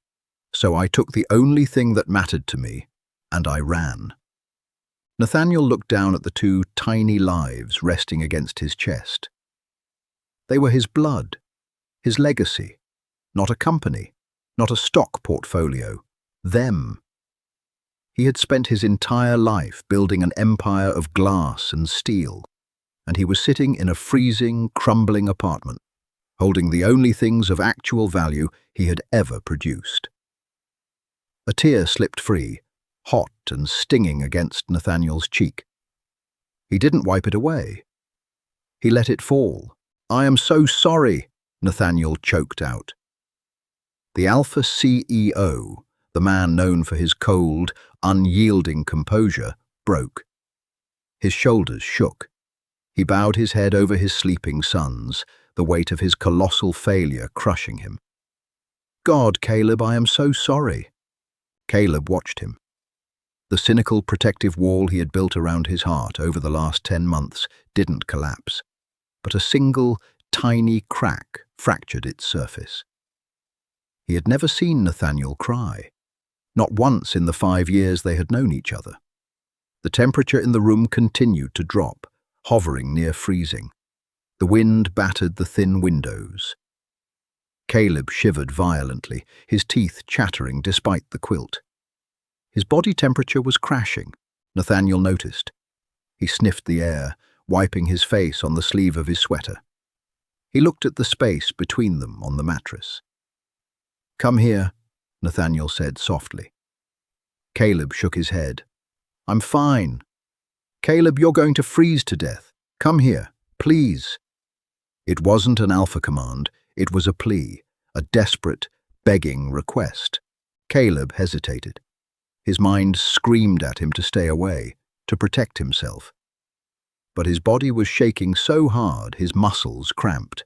So I took the only thing that mattered to me, and I ran." Nathaniel looked down at the two tiny lives resting against his chest. They were his blood, his legacy, not a company, not a stock portfolio, them. He had spent his entire life building an empire of glass and steel, and he was sitting in a freezing, crumbling apartment, holding the only things of actual value he had ever produced. A tear slipped free, hot and stinging against Nathaniel's cheek. He didn't wipe it away. He let it fall. "I am so sorry," Nathaniel choked out. The Alpha CEO, the man known for his cold, unyielding composure, broke. His shoulders shook. He bowed his head over his sleeping sons, the weight of his colossal failure crushing him. "God, Caleb, I am so sorry." Caleb watched him. The cynical protective wall he had built around his heart over the last 10 months didn't collapse, but a single, tiny crack fractured its surface. He had never seen Nathaniel cry, not once in the 5 years they had known each other. The temperature in the room continued to drop, hovering near freezing. The wind battered the thin windows. Caleb shivered violently, his teeth chattering despite the quilt. His body temperature was crashing, Nathaniel noticed. He sniffed the air, wiping his face on the sleeve of his sweater. He looked at the space between them on the mattress. "Come here," Nathaniel said softly. Caleb shook his head. "I'm fine." "Caleb, you're going to freeze to death. Come here, please." It wasn't an alpha command, it was a plea, a desperate, begging request. Caleb hesitated. His mind screamed at him to stay away, to protect himself. But his body was shaking so hard his muscles cramped.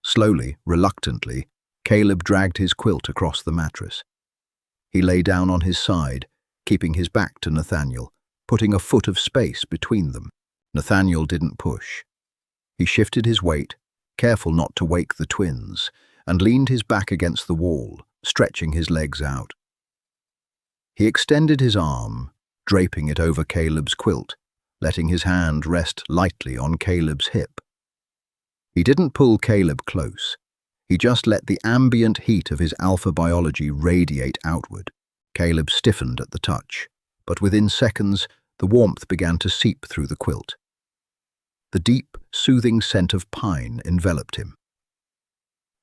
Slowly, reluctantly, Caleb dragged his quilt across the mattress. He lay down on his side, keeping his back to Nathaniel, putting a foot of space between them. Nathaniel didn't push. He shifted his weight, careful not to wake the twins, and leaned his back against the wall, stretching his legs out. He extended his arm, draping it over Caleb's quilt, letting his hand rest lightly on Caleb's hip. He didn't pull Caleb close. He just let the ambient heat of his alpha biology radiate outward. Caleb stiffened at the touch, but within seconds, the warmth began to seep through the quilt. The deep, soothing scent of pine enveloped him.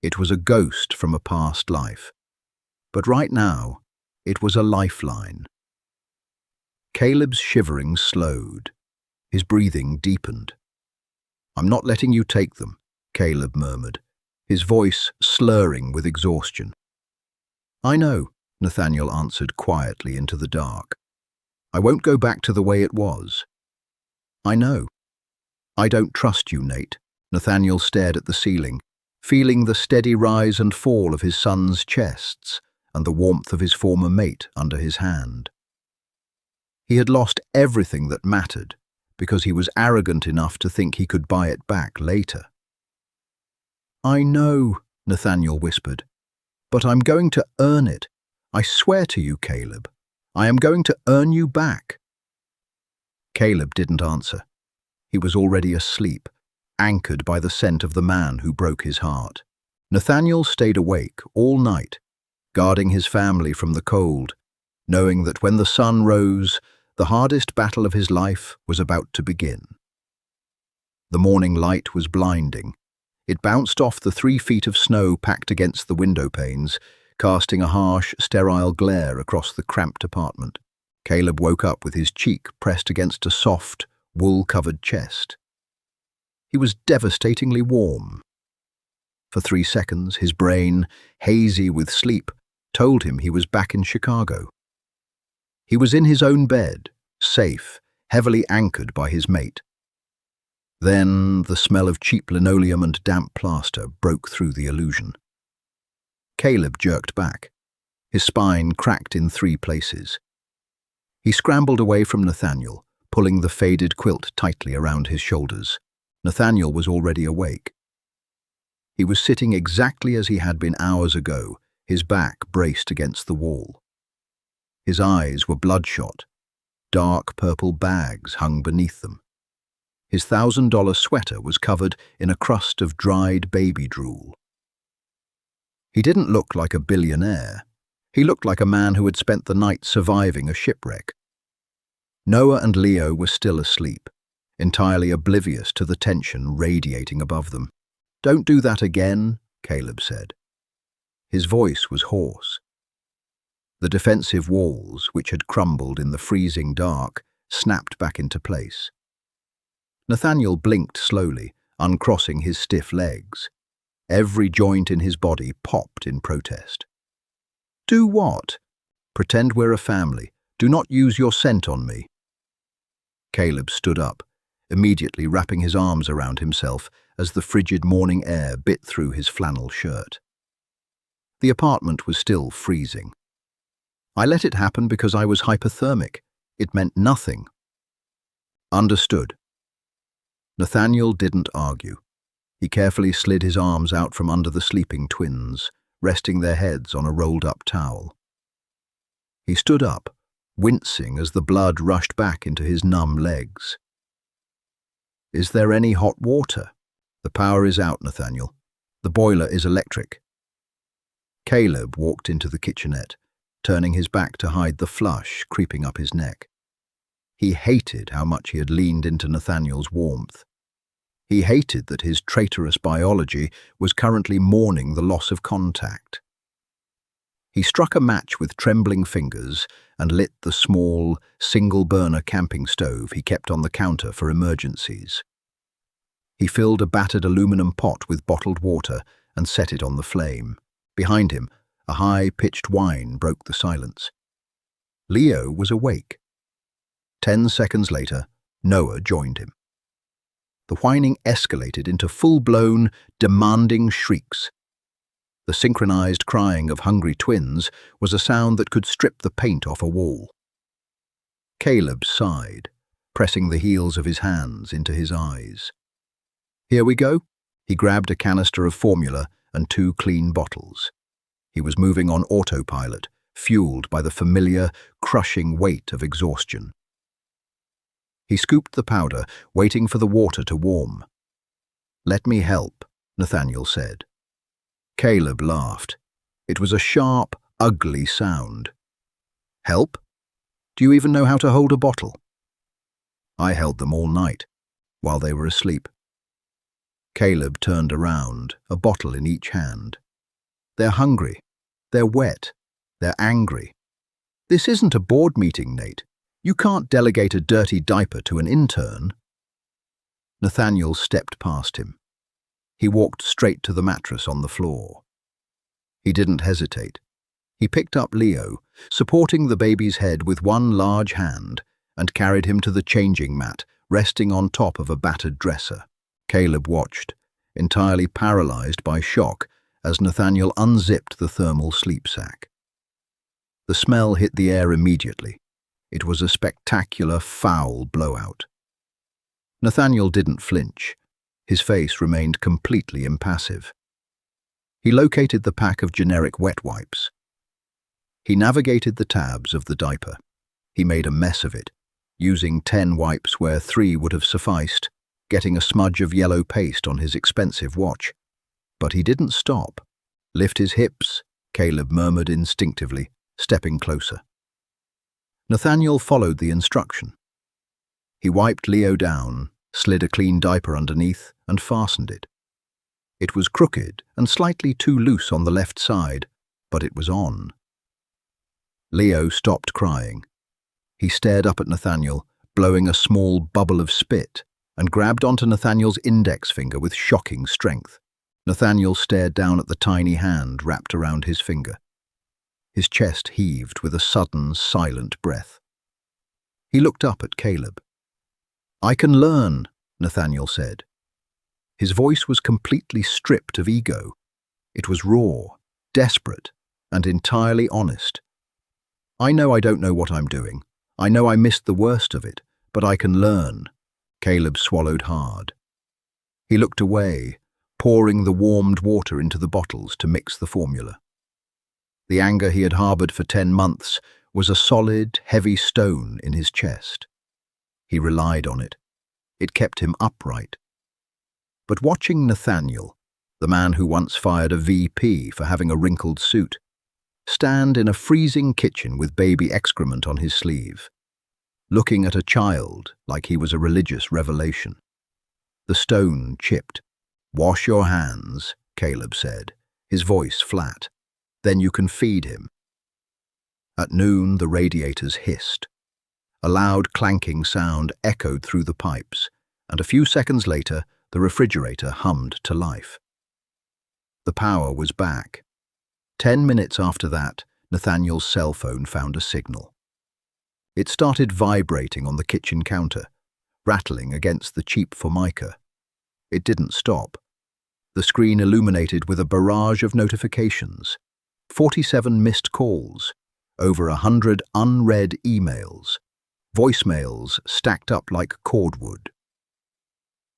It was a ghost from a past life, but right now, it was a lifeline. Caleb's shivering slowed. His breathing deepened. "I'm not letting you take them," Caleb murmured, his voice slurring with exhaustion. "I know," Nathaniel answered quietly into the dark. "I won't go back to the way it was." "I know." "I don't trust you, Nate." Nathaniel stared at the ceiling, feeling the steady rise and fall of his son's chests and the warmth of his former mate under his hand. He had lost everything that mattered because he was arrogant enough to think he could buy it back later. "I know," Nathaniel whispered, "but I'm going to earn it. I swear to you, Caleb. I am going to earn you back." Caleb didn't answer. He was already asleep, anchored by the scent of the man who broke his heart. Nathaniel stayed awake all night, guarding his family from the cold, knowing that when the sun rose, the hardest battle of his life was about to begin. The morning light was blinding. It bounced off the 3 feet of snow packed against the window panes, casting a harsh, sterile glare across the cramped apartment. Caleb woke up with his cheek pressed against a soft, wool-covered chest. He was devastatingly warm. For 3 seconds, his brain, hazy with sleep, told him he was back in Chicago. He was in his own bed, safe, heavily anchored by his mate. Then the smell of cheap linoleum and damp plaster broke through the illusion. Caleb jerked back. His spine cracked in 3 places. He scrambled away from Nathaniel, pulling the faded quilt tightly around his shoulders. Nathaniel was already awake. He was sitting exactly as he had been hours ago, his back braced against the wall. His eyes were bloodshot. Dark purple bags hung beneath them. His $1,000 sweater was covered in a crust of dried baby drool. He didn't look like a billionaire. He looked like a man who had spent the night surviving a shipwreck. Noah and Leo were still asleep, entirely oblivious to the tension radiating above them. "Don't do that again," Caleb said. His voice was hoarse. The defensive walls, which had crumbled in the freezing dark, snapped back into place. Nathaniel blinked slowly, uncrossing his stiff legs. Every joint in his body popped in protest. "Do what?" "Pretend we're a family. Do not use your scent on me." Caleb stood up, immediately wrapping his arms around himself as the frigid morning air bit through his flannel shirt. The apartment was still freezing. "I let it happen because I was hypothermic. It meant nothing." "Understood." Nathaniel didn't argue. He carefully slid his arms out from under the sleeping twins, resting their heads on a rolled-up towel. He stood up, wincing as the blood rushed back into his numb legs. "Is there any hot water?" "The power is out, Nathaniel. The boiler is electric." Caleb walked into the kitchenette, turning his back to hide the flush creeping up his neck. He hated how much he had leaned into Nathaniel's warmth. He hated that his traitorous biology was currently mourning the loss of contact. He struck a match with trembling fingers and lit the small, single-burner camping stove he kept on the counter for emergencies. He filled a battered aluminum pot with bottled water and set it on the flame. Behind him, a high-pitched whine broke the silence. Leo was awake. 10 seconds later, Noah joined him. The whining escalated into full-blown, demanding shrieks. The synchronized crying of hungry twins was a sound that could strip the paint off a wall. Caleb sighed, pressing the heels of his hands into his eyes. "Here we go." He grabbed a canister of formula and 2 clean bottles. He was moving on autopilot, fueled by the familiar, crushing weight of exhaustion. He scooped the powder, waiting for the water to warm. "Let me help," Nathaniel said. Caleb laughed. It was a sharp, ugly sound. "Help? Do you even know how to hold a bottle?" "I held them all night, while they were asleep." Caleb turned around, a bottle in each hand. "They're hungry. They're wet. They're angry. This isn't a board meeting, Nate. You can't delegate a dirty diaper to an intern." Nathaniel stepped past him. He walked straight to the mattress on the floor. He didn't hesitate. He picked up Leo, supporting the baby's head with one large hand, and carried him to the changing mat, resting on top of a battered dresser. Caleb watched, entirely paralyzed by shock, as Nathaniel unzipped the thermal sleep sack. The smell hit the air immediately. It was a spectacular, foul blowout. Nathaniel didn't flinch. His face remained completely impassive. He located the pack of generic wet wipes. He navigated the tabs of the diaper. He made a mess of it, using 10 wipes where 3 would have sufficed, getting a smudge of yellow paste on his expensive watch. But he didn't stop. "Lift his hips," Caleb murmured instinctively, stepping closer. Nathaniel followed the instruction. He wiped Leo down, slid a clean diaper underneath, and fastened it. It was crooked and slightly too loose on the left side, but it was on. Leo stopped crying. He stared up at Nathaniel, blowing a small bubble of spit, and grabbed onto Nathaniel's index finger with shocking strength. Nathaniel stared down at the tiny hand wrapped around his finger. His chest heaved with a sudden, silent breath. He looked up at Caleb. "I can learn," Nathaniel said. His voice was completely stripped of ego. It was raw, desperate, and entirely honest. "I know I don't know what I'm doing. I know I missed the worst of it, but I can learn." Caleb swallowed hard. He looked away, pouring the warmed water into the bottles to mix the formula. The anger he had harbored for 10 months was a solid, heavy stone in his chest. He relied on it. It kept him upright. But watching Nathaniel, the man who once fired a VP for having a wrinkled suit, stand in a freezing kitchen with baby excrement on his sleeve, looking at a child like he was a religious revelation, the stone chipped. "Wash your hands," Caleb said, his voice flat. "Then you can feed him." At noon, the radiators hissed. A loud clanking sound echoed through the pipes, and a few seconds later, the refrigerator hummed to life. The power was back. 10 minutes after that, Nathaniel's cell phone found a signal. It started vibrating on the kitchen counter, rattling against the cheap Formica. It didn't stop. The screen illuminated with a barrage of notifications. 47 missed calls, over 100 unread emails, voicemails stacked up like cordwood.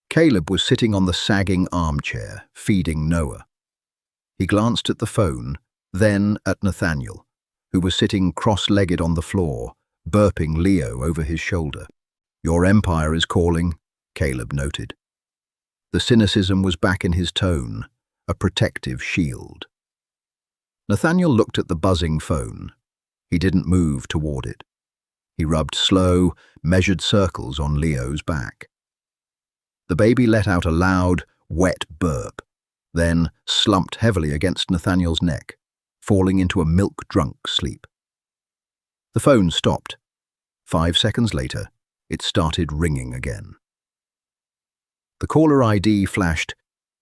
Caleb was sitting on the sagging armchair, feeding Noah. He glanced at the phone, then at Nathaniel, who was sitting cross-legged on the floor, burping Leo over his shoulder. "Your empire is calling," Caleb noted. The cynicism was back in his tone, a protective shield. Nathaniel looked at the buzzing phone. He didn't move toward it. He rubbed slow, measured circles on Leo's back. The baby let out a loud, wet burp, then slumped heavily against Nathaniel's neck, falling into a milk-drunk sleep. The phone stopped. 5 seconds later, it started ringing again. The caller ID flashed.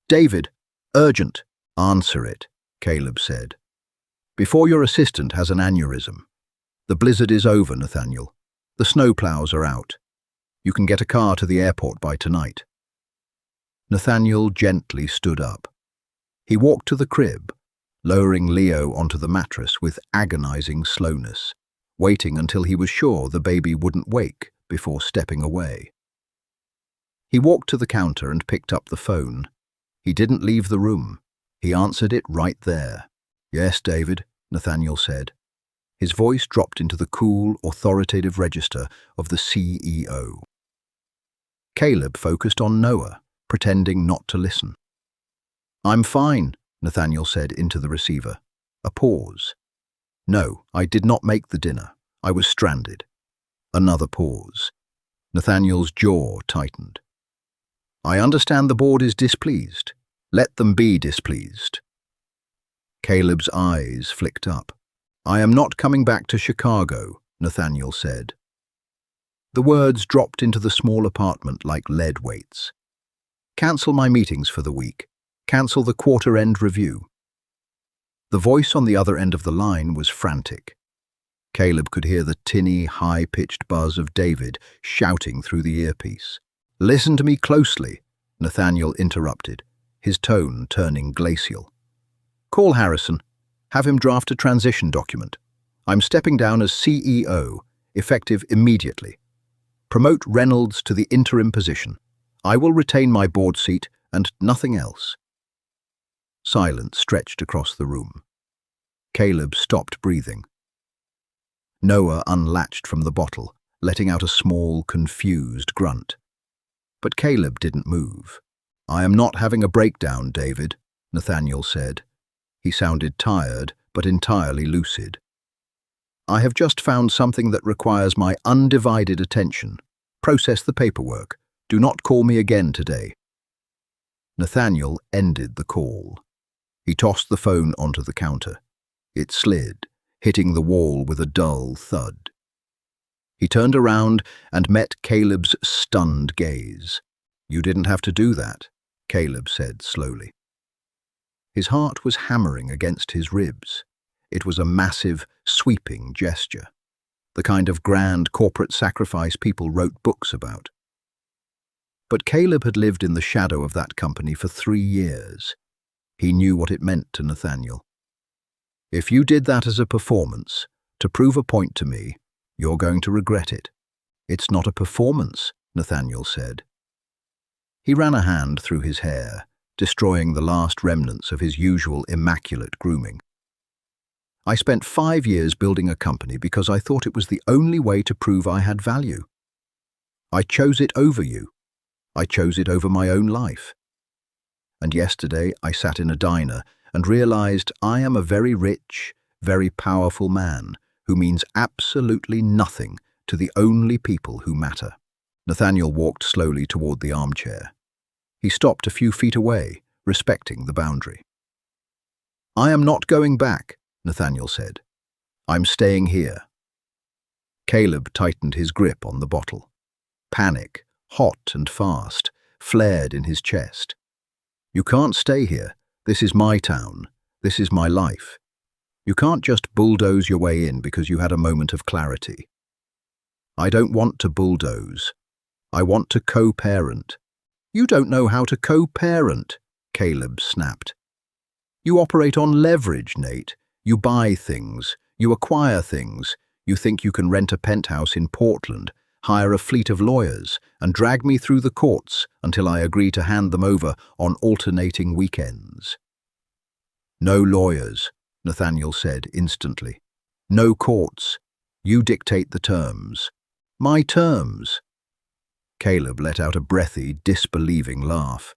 "David, urgent." "Answer it," Caleb said. "Before your assistant has an aneurysm. The blizzard is over, Nathaniel. The snowplows are out. You can get a car to the airport by tonight." Nathaniel gently stood up. He walked to the crib, lowering Leo onto the mattress with agonizing slowness, waiting until he was sure the baby wouldn't wake before stepping away. He walked to the counter and picked up the phone. He didn't leave the room. He answered it right there. "Yes, David," Nathaniel said. His voice dropped into the cool, authoritative register of the CEO. Caleb focused on Noah, pretending not to listen. "I'm fine," Nathaniel said into the receiver. A pause. "No, I did not make the dinner. I was stranded." Another pause. Nathaniel's jaw tightened. "I understand the board is displeased. Let them be displeased." Caleb's eyes flicked up. "I am not coming back to Chicago," Nathaniel said. The words dropped into the small apartment like lead weights. "Cancel my meetings for the week. Cancel the quarter-end review." The voice on the other end of the line was frantic. Caleb could hear the tinny, high-pitched buzz of David shouting through the earpiece. "Listen to me closely," Nathaniel interrupted, his tone turning glacial. "Call Harrison. Have him draft a transition document. I'm stepping down as CEO, effective immediately. Promote Reynolds to the interim position. I will retain my board seat and nothing else." Silence stretched across the room. Caleb stopped breathing. Noah unlatched from the bottle, letting out a small, confused grunt. But Caleb didn't move. "I am not having a breakdown, David," Nathaniel said. He sounded tired, but entirely lucid. "I have just found something that requires my undivided attention. Process the paperwork. Do not call me again today." Nathaniel ended the call. He tossed the phone onto the counter. It slid, hitting the wall with a dull thud. He turned around and met Caleb's stunned gaze. "You didn't have to do that," Caleb said slowly. His heart was hammering against his ribs. It was a massive, sweeping gesture, the kind of grand corporate sacrifice people wrote books about. But Caleb had lived in the shadow of that company for 3 years. He knew what it meant to Nathaniel. "If you did that as a performance, to prove a point to me, you're going to regret it." "It's not a performance," Nathaniel said. He ran a hand through his hair, destroying the last remnants of his usual immaculate grooming. "I spent 5 years building a company because I thought it was the only way to prove I had value. I chose it over you. I chose it over my own life. And yesterday I sat in a diner and realized I am a very rich, very powerful man who means absolutely nothing to the only people who matter." Nathaniel walked slowly toward the armchair. He stopped a few feet away, respecting the boundary. "I am not going back," Nathaniel said. "I'm staying here." Caleb tightened his grip on the bottle. Panic, hot and fast, flared in his chest. "You can't stay here. This is my town. This is my life. You can't just bulldoze your way in because you had a moment of clarity." "I don't want to bulldoze. I want to co-parent." "You don't know how to co-parent," Caleb snapped. "You operate on leverage, Nate. You buy things. You acquire things. You think you can rent a penthouse in Portland, hire a fleet of lawyers, and drag me through the courts until I agree to hand them over on alternating weekends." "No lawyers," Nathaniel said instantly. "No courts. You dictate the terms." "My terms?" Caleb let out a breathy, disbelieving laugh.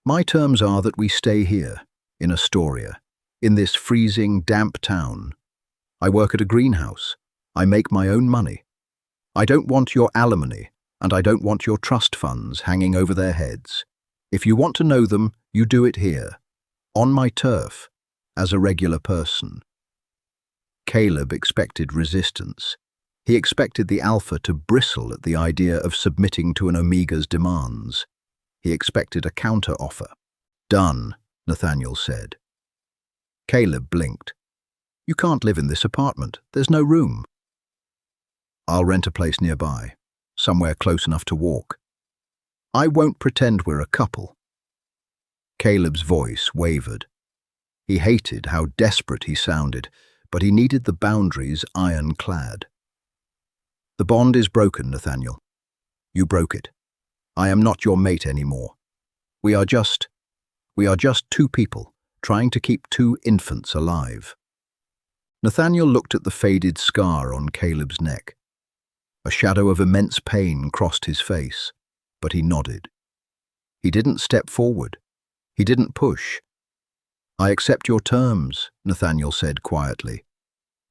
"My terms are that we stay here, in Astoria, in this freezing, damp town. I work at a greenhouse. I make my own money. I don't want your alimony, and I don't want your trust funds hanging over their heads. If you want to know them, you do it here, on my turf, as a regular person." Caleb expected resistance. He expected the Alpha to bristle at the idea of submitting to an Omega's demands. He expected a counter-offer. "Done," Nathaniel said. Caleb blinked. "You can't live in this apartment. There's no room." "I'll rent a place nearby, somewhere close enough to walk. I won't pretend we're a couple." Caleb's voice wavered. He hated how desperate he sounded, but he needed the boundaries ironclad. "The bond is broken, Nathaniel. You broke it. I am not your mate anymore. We are just two people trying to keep two infants alive." Nathaniel looked at the faded scar on Caleb's neck. A shadow of immense pain crossed his face, but he nodded. He didn't step forward. He didn't push. "I accept your terms," Nathaniel said quietly.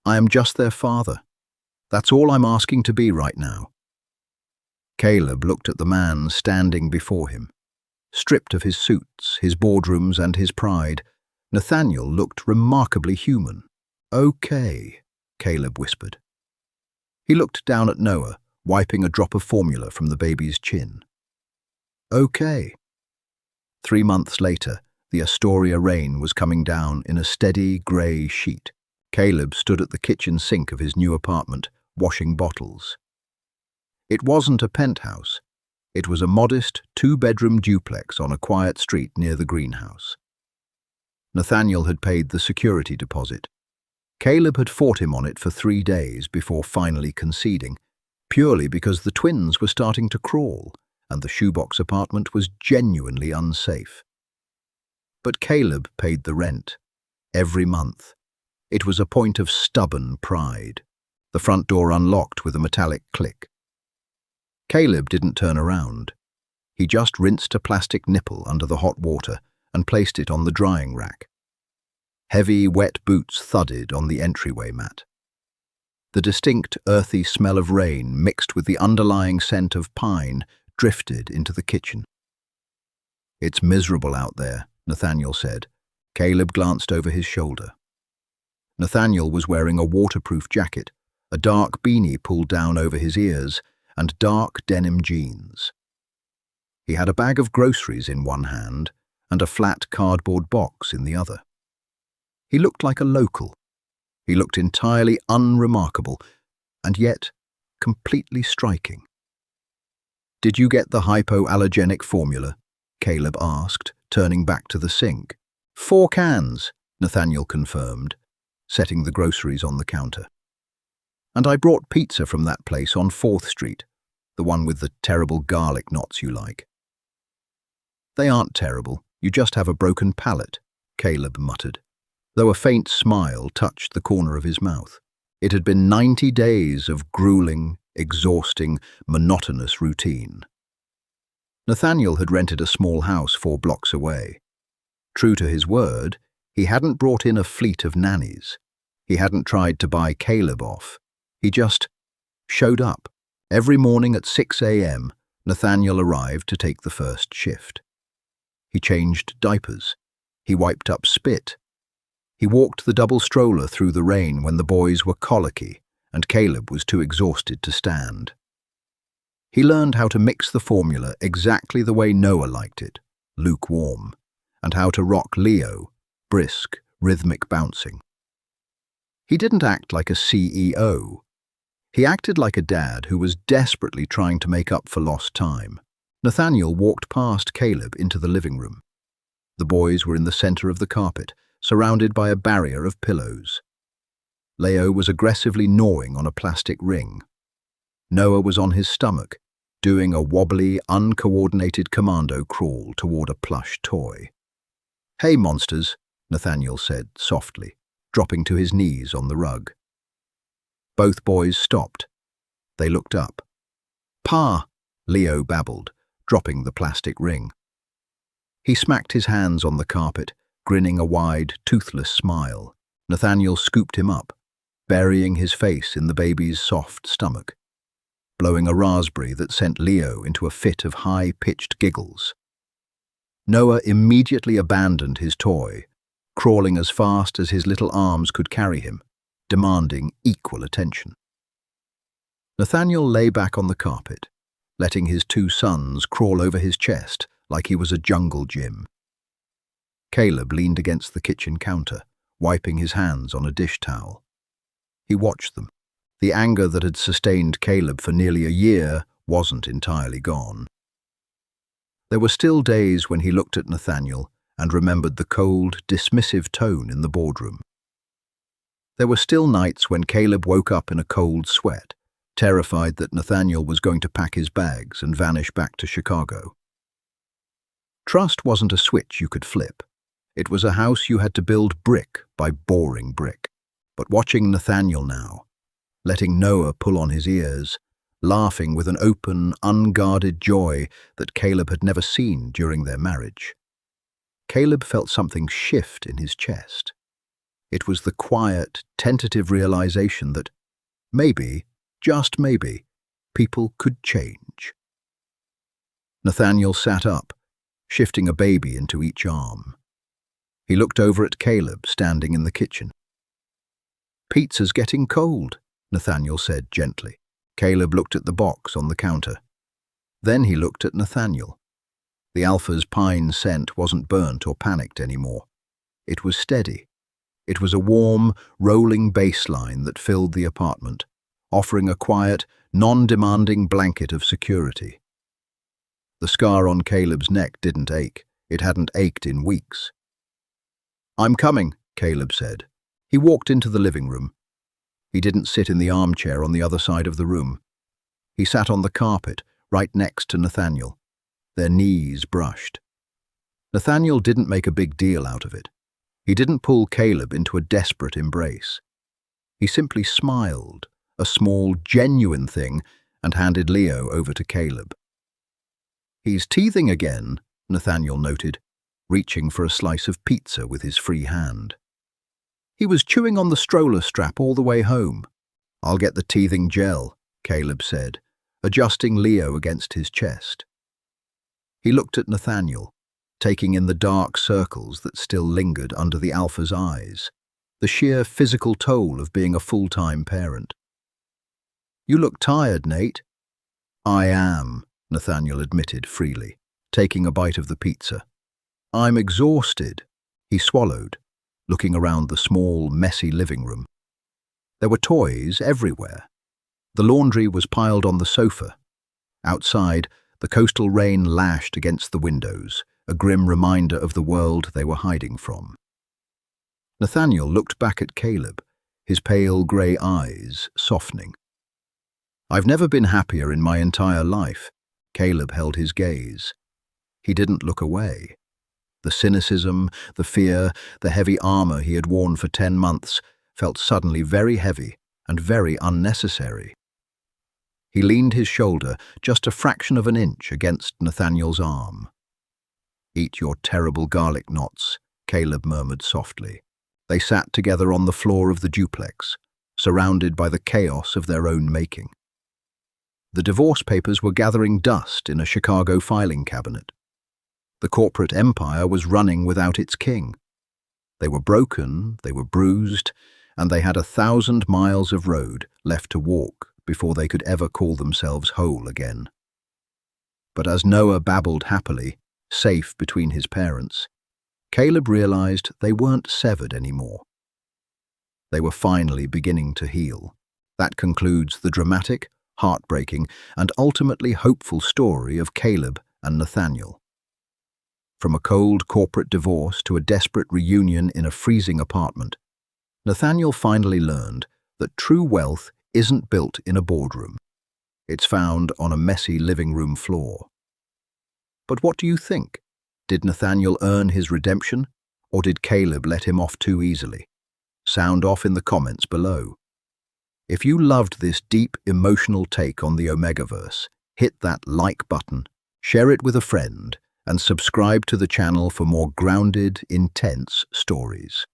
"I am just their father. That's all I'm asking to be right now." Caleb looked at the man standing before him. Stripped of his suits, his boardrooms, and his pride, Nathaniel looked remarkably human. "Okay," Caleb whispered. He looked down at Noah, wiping a drop of formula from the baby's chin. "Okay." 3 months later, the Astoria rain was coming down in a steady grey sheet. Caleb stood at the kitchen sink of his new apartment, washing bottles. It wasn't a penthouse. It was a modest 2-bedroom duplex on a quiet street near the greenhouse. Nathaniel had paid the security deposit. Caleb had fought him on it for 3 days before finally conceding, purely because the twins were starting to crawl and the shoebox apartment was genuinely unsafe. But Caleb paid the rent, every month. It was a point of stubborn pride. The front door unlocked with a metallic click. Caleb didn't turn around. He just rinsed a plastic nipple under the hot water and placed it on the drying rack. Heavy, wet boots thudded on the entryway mat. The distinct, earthy smell of rain mixed with the underlying scent of pine drifted into the kitchen. "It's miserable out there," Nathaniel said. Caleb glanced over his shoulder. Nathaniel was wearing a waterproof jacket, a dark beanie pulled down over his ears, and dark denim jeans. He had a bag of groceries in one hand and a flat cardboard box in the other. He looked like a local. He looked entirely unremarkable, and yet completely striking. "Did you get the hypoallergenic formula?" Caleb asked, turning back to the sink. 4 cans, Nathaniel confirmed, setting the groceries on the counter. "And I brought pizza from that place on 4th Street, the one with the terrible garlic knots you like." "They aren't terrible, you just have a broken palate," Caleb muttered, though a faint smile touched the corner of his mouth. It had been 90 days of grueling, exhausting, monotonous routine. Nathaniel had rented a small house 4 blocks away. True to his word, he hadn't brought in a fleet of nannies. He hadn't tried to buy Caleb off. He just showed up. Every morning at 6 a.m., Nathaniel arrived to take the first shift. He changed diapers. He wiped up spit. He walked the double stroller through the rain when the boys were colicky and Caleb was too exhausted to stand. He learned how to mix the formula exactly the way Noah liked it, lukewarm, and how to rock Leo, brisk, rhythmic bouncing. He didn't act like a CEO. He acted like a dad who was desperately trying to make up for lost time. Nathaniel walked past Caleb into the living room. The boys were in the center of the carpet, surrounded by a barrier of pillows. Leo was aggressively gnawing on a plastic ring. Noah was on his stomach, doing a wobbly, uncoordinated commando crawl toward a plush toy. "Hey, monsters," Nathaniel said softly, dropping to his knees on the rug. Both boys stopped. They looked up. "Pa," Leo babbled, dropping the plastic ring. He smacked his hands on the carpet, grinning a wide, toothless smile. Nathaniel scooped him up, burying his face in the baby's soft stomach. blowing a raspberry that sent Leo into a fit of high-pitched giggles. Noah immediately abandoned his toy, crawling as fast as his little arms could carry him, demanding equal attention. Nathaniel lay back on the carpet, letting his two sons crawl over his chest like he was a jungle gym. Caleb leaned against the kitchen counter, wiping his hands on a dish towel. He watched them. The anger that had sustained Caleb for nearly a year wasn't entirely gone. There were still days when he looked at Nathaniel and remembered the cold, dismissive tone in the boardroom. There were still nights when Caleb woke up in a cold sweat, terrified that Nathaniel was going to pack his bags and vanish back to Chicago. Trust wasn't a switch you could flip. It was a house you had to build brick by boring brick. But watching Nathaniel now, letting Noah pull on his ears, laughing with an open, unguarded joy that Caleb had never seen during their marriage, Caleb felt something shift in his chest. It was the quiet, tentative realization that maybe, just maybe, people could change. Nathaniel sat up, shifting a baby into each arm. He looked over at Caleb standing in the kitchen. "Pizza's getting cold," Nathaniel said gently. Caleb looked at the box on the counter. Then he looked at Nathaniel. The Alpha's pine scent wasn't burnt or panicked anymore. It was steady. It was a warm, rolling baseline that filled the apartment, offering a quiet, non-demanding blanket of security. The scar on Caleb's neck didn't ache. It hadn't ached in weeks. "I'm coming," Caleb said. He walked into the living room. He didn't sit in the armchair on the other side of the room. He sat on the carpet, right next to Nathaniel. Their knees brushed. Nathaniel didn't make a big deal out of it. He didn't pull Caleb into a desperate embrace. He simply smiled, a small, genuine thing, and handed Leo over to Caleb. "He's teething again," Nathaniel noted, reaching for a slice of pizza with his free hand. "He was chewing on the stroller strap all the way home." "I'll get the teething gel," Caleb said, adjusting Leo against his chest. He looked at Nathaniel, taking in the dark circles that still lingered under the Alpha's eyes, the sheer physical toll of being a full-time parent. "You look tired, Nate." "I am," Nathaniel admitted freely, taking a bite of the pizza. "I'm exhausted." He swallowed, looking around the small, messy living room. There were toys everywhere. The laundry was piled on the sofa. Outside, the coastal rain lashed against the windows, a grim reminder of the world they were hiding from. Nathaniel looked back at Caleb, his pale grey eyes softening. "I've never been happier in my entire life." Caleb held his gaze. He didn't look away. The cynicism, the fear, the heavy armor he had worn for 10 months felt suddenly very heavy and very unnecessary. He leaned his shoulder just a fraction of an inch against Nathaniel's arm. "Eat your terrible garlic knots," Caleb murmured softly. They sat together on the floor of the duplex, surrounded by the chaos of their own making. The divorce papers were gathering dust in a Chicago filing cabinet. The corporate empire was running without its king. They were broken, they were bruised, and they had 1,000 miles of road left to walk before they could ever call themselves whole again. But as Noah babbled happily, safe between his parents, Caleb realized they weren't severed anymore. They were finally beginning to heal. That concludes the dramatic, heartbreaking, and ultimately hopeful story of Caleb and Nathaniel. From a cold corporate divorce to a desperate reunion in a freezing apartment, Nathaniel finally learned that true wealth isn't built in a boardroom. It's found on a messy living room floor. But what do you think? Did Nathaniel earn his redemption, or did Caleb let him off too easily? Sound off in the comments below. If you loved this deep, emotional take on the Omegaverse, hit that like button, share it with a friend, and subscribe to the channel for more grounded, intense stories.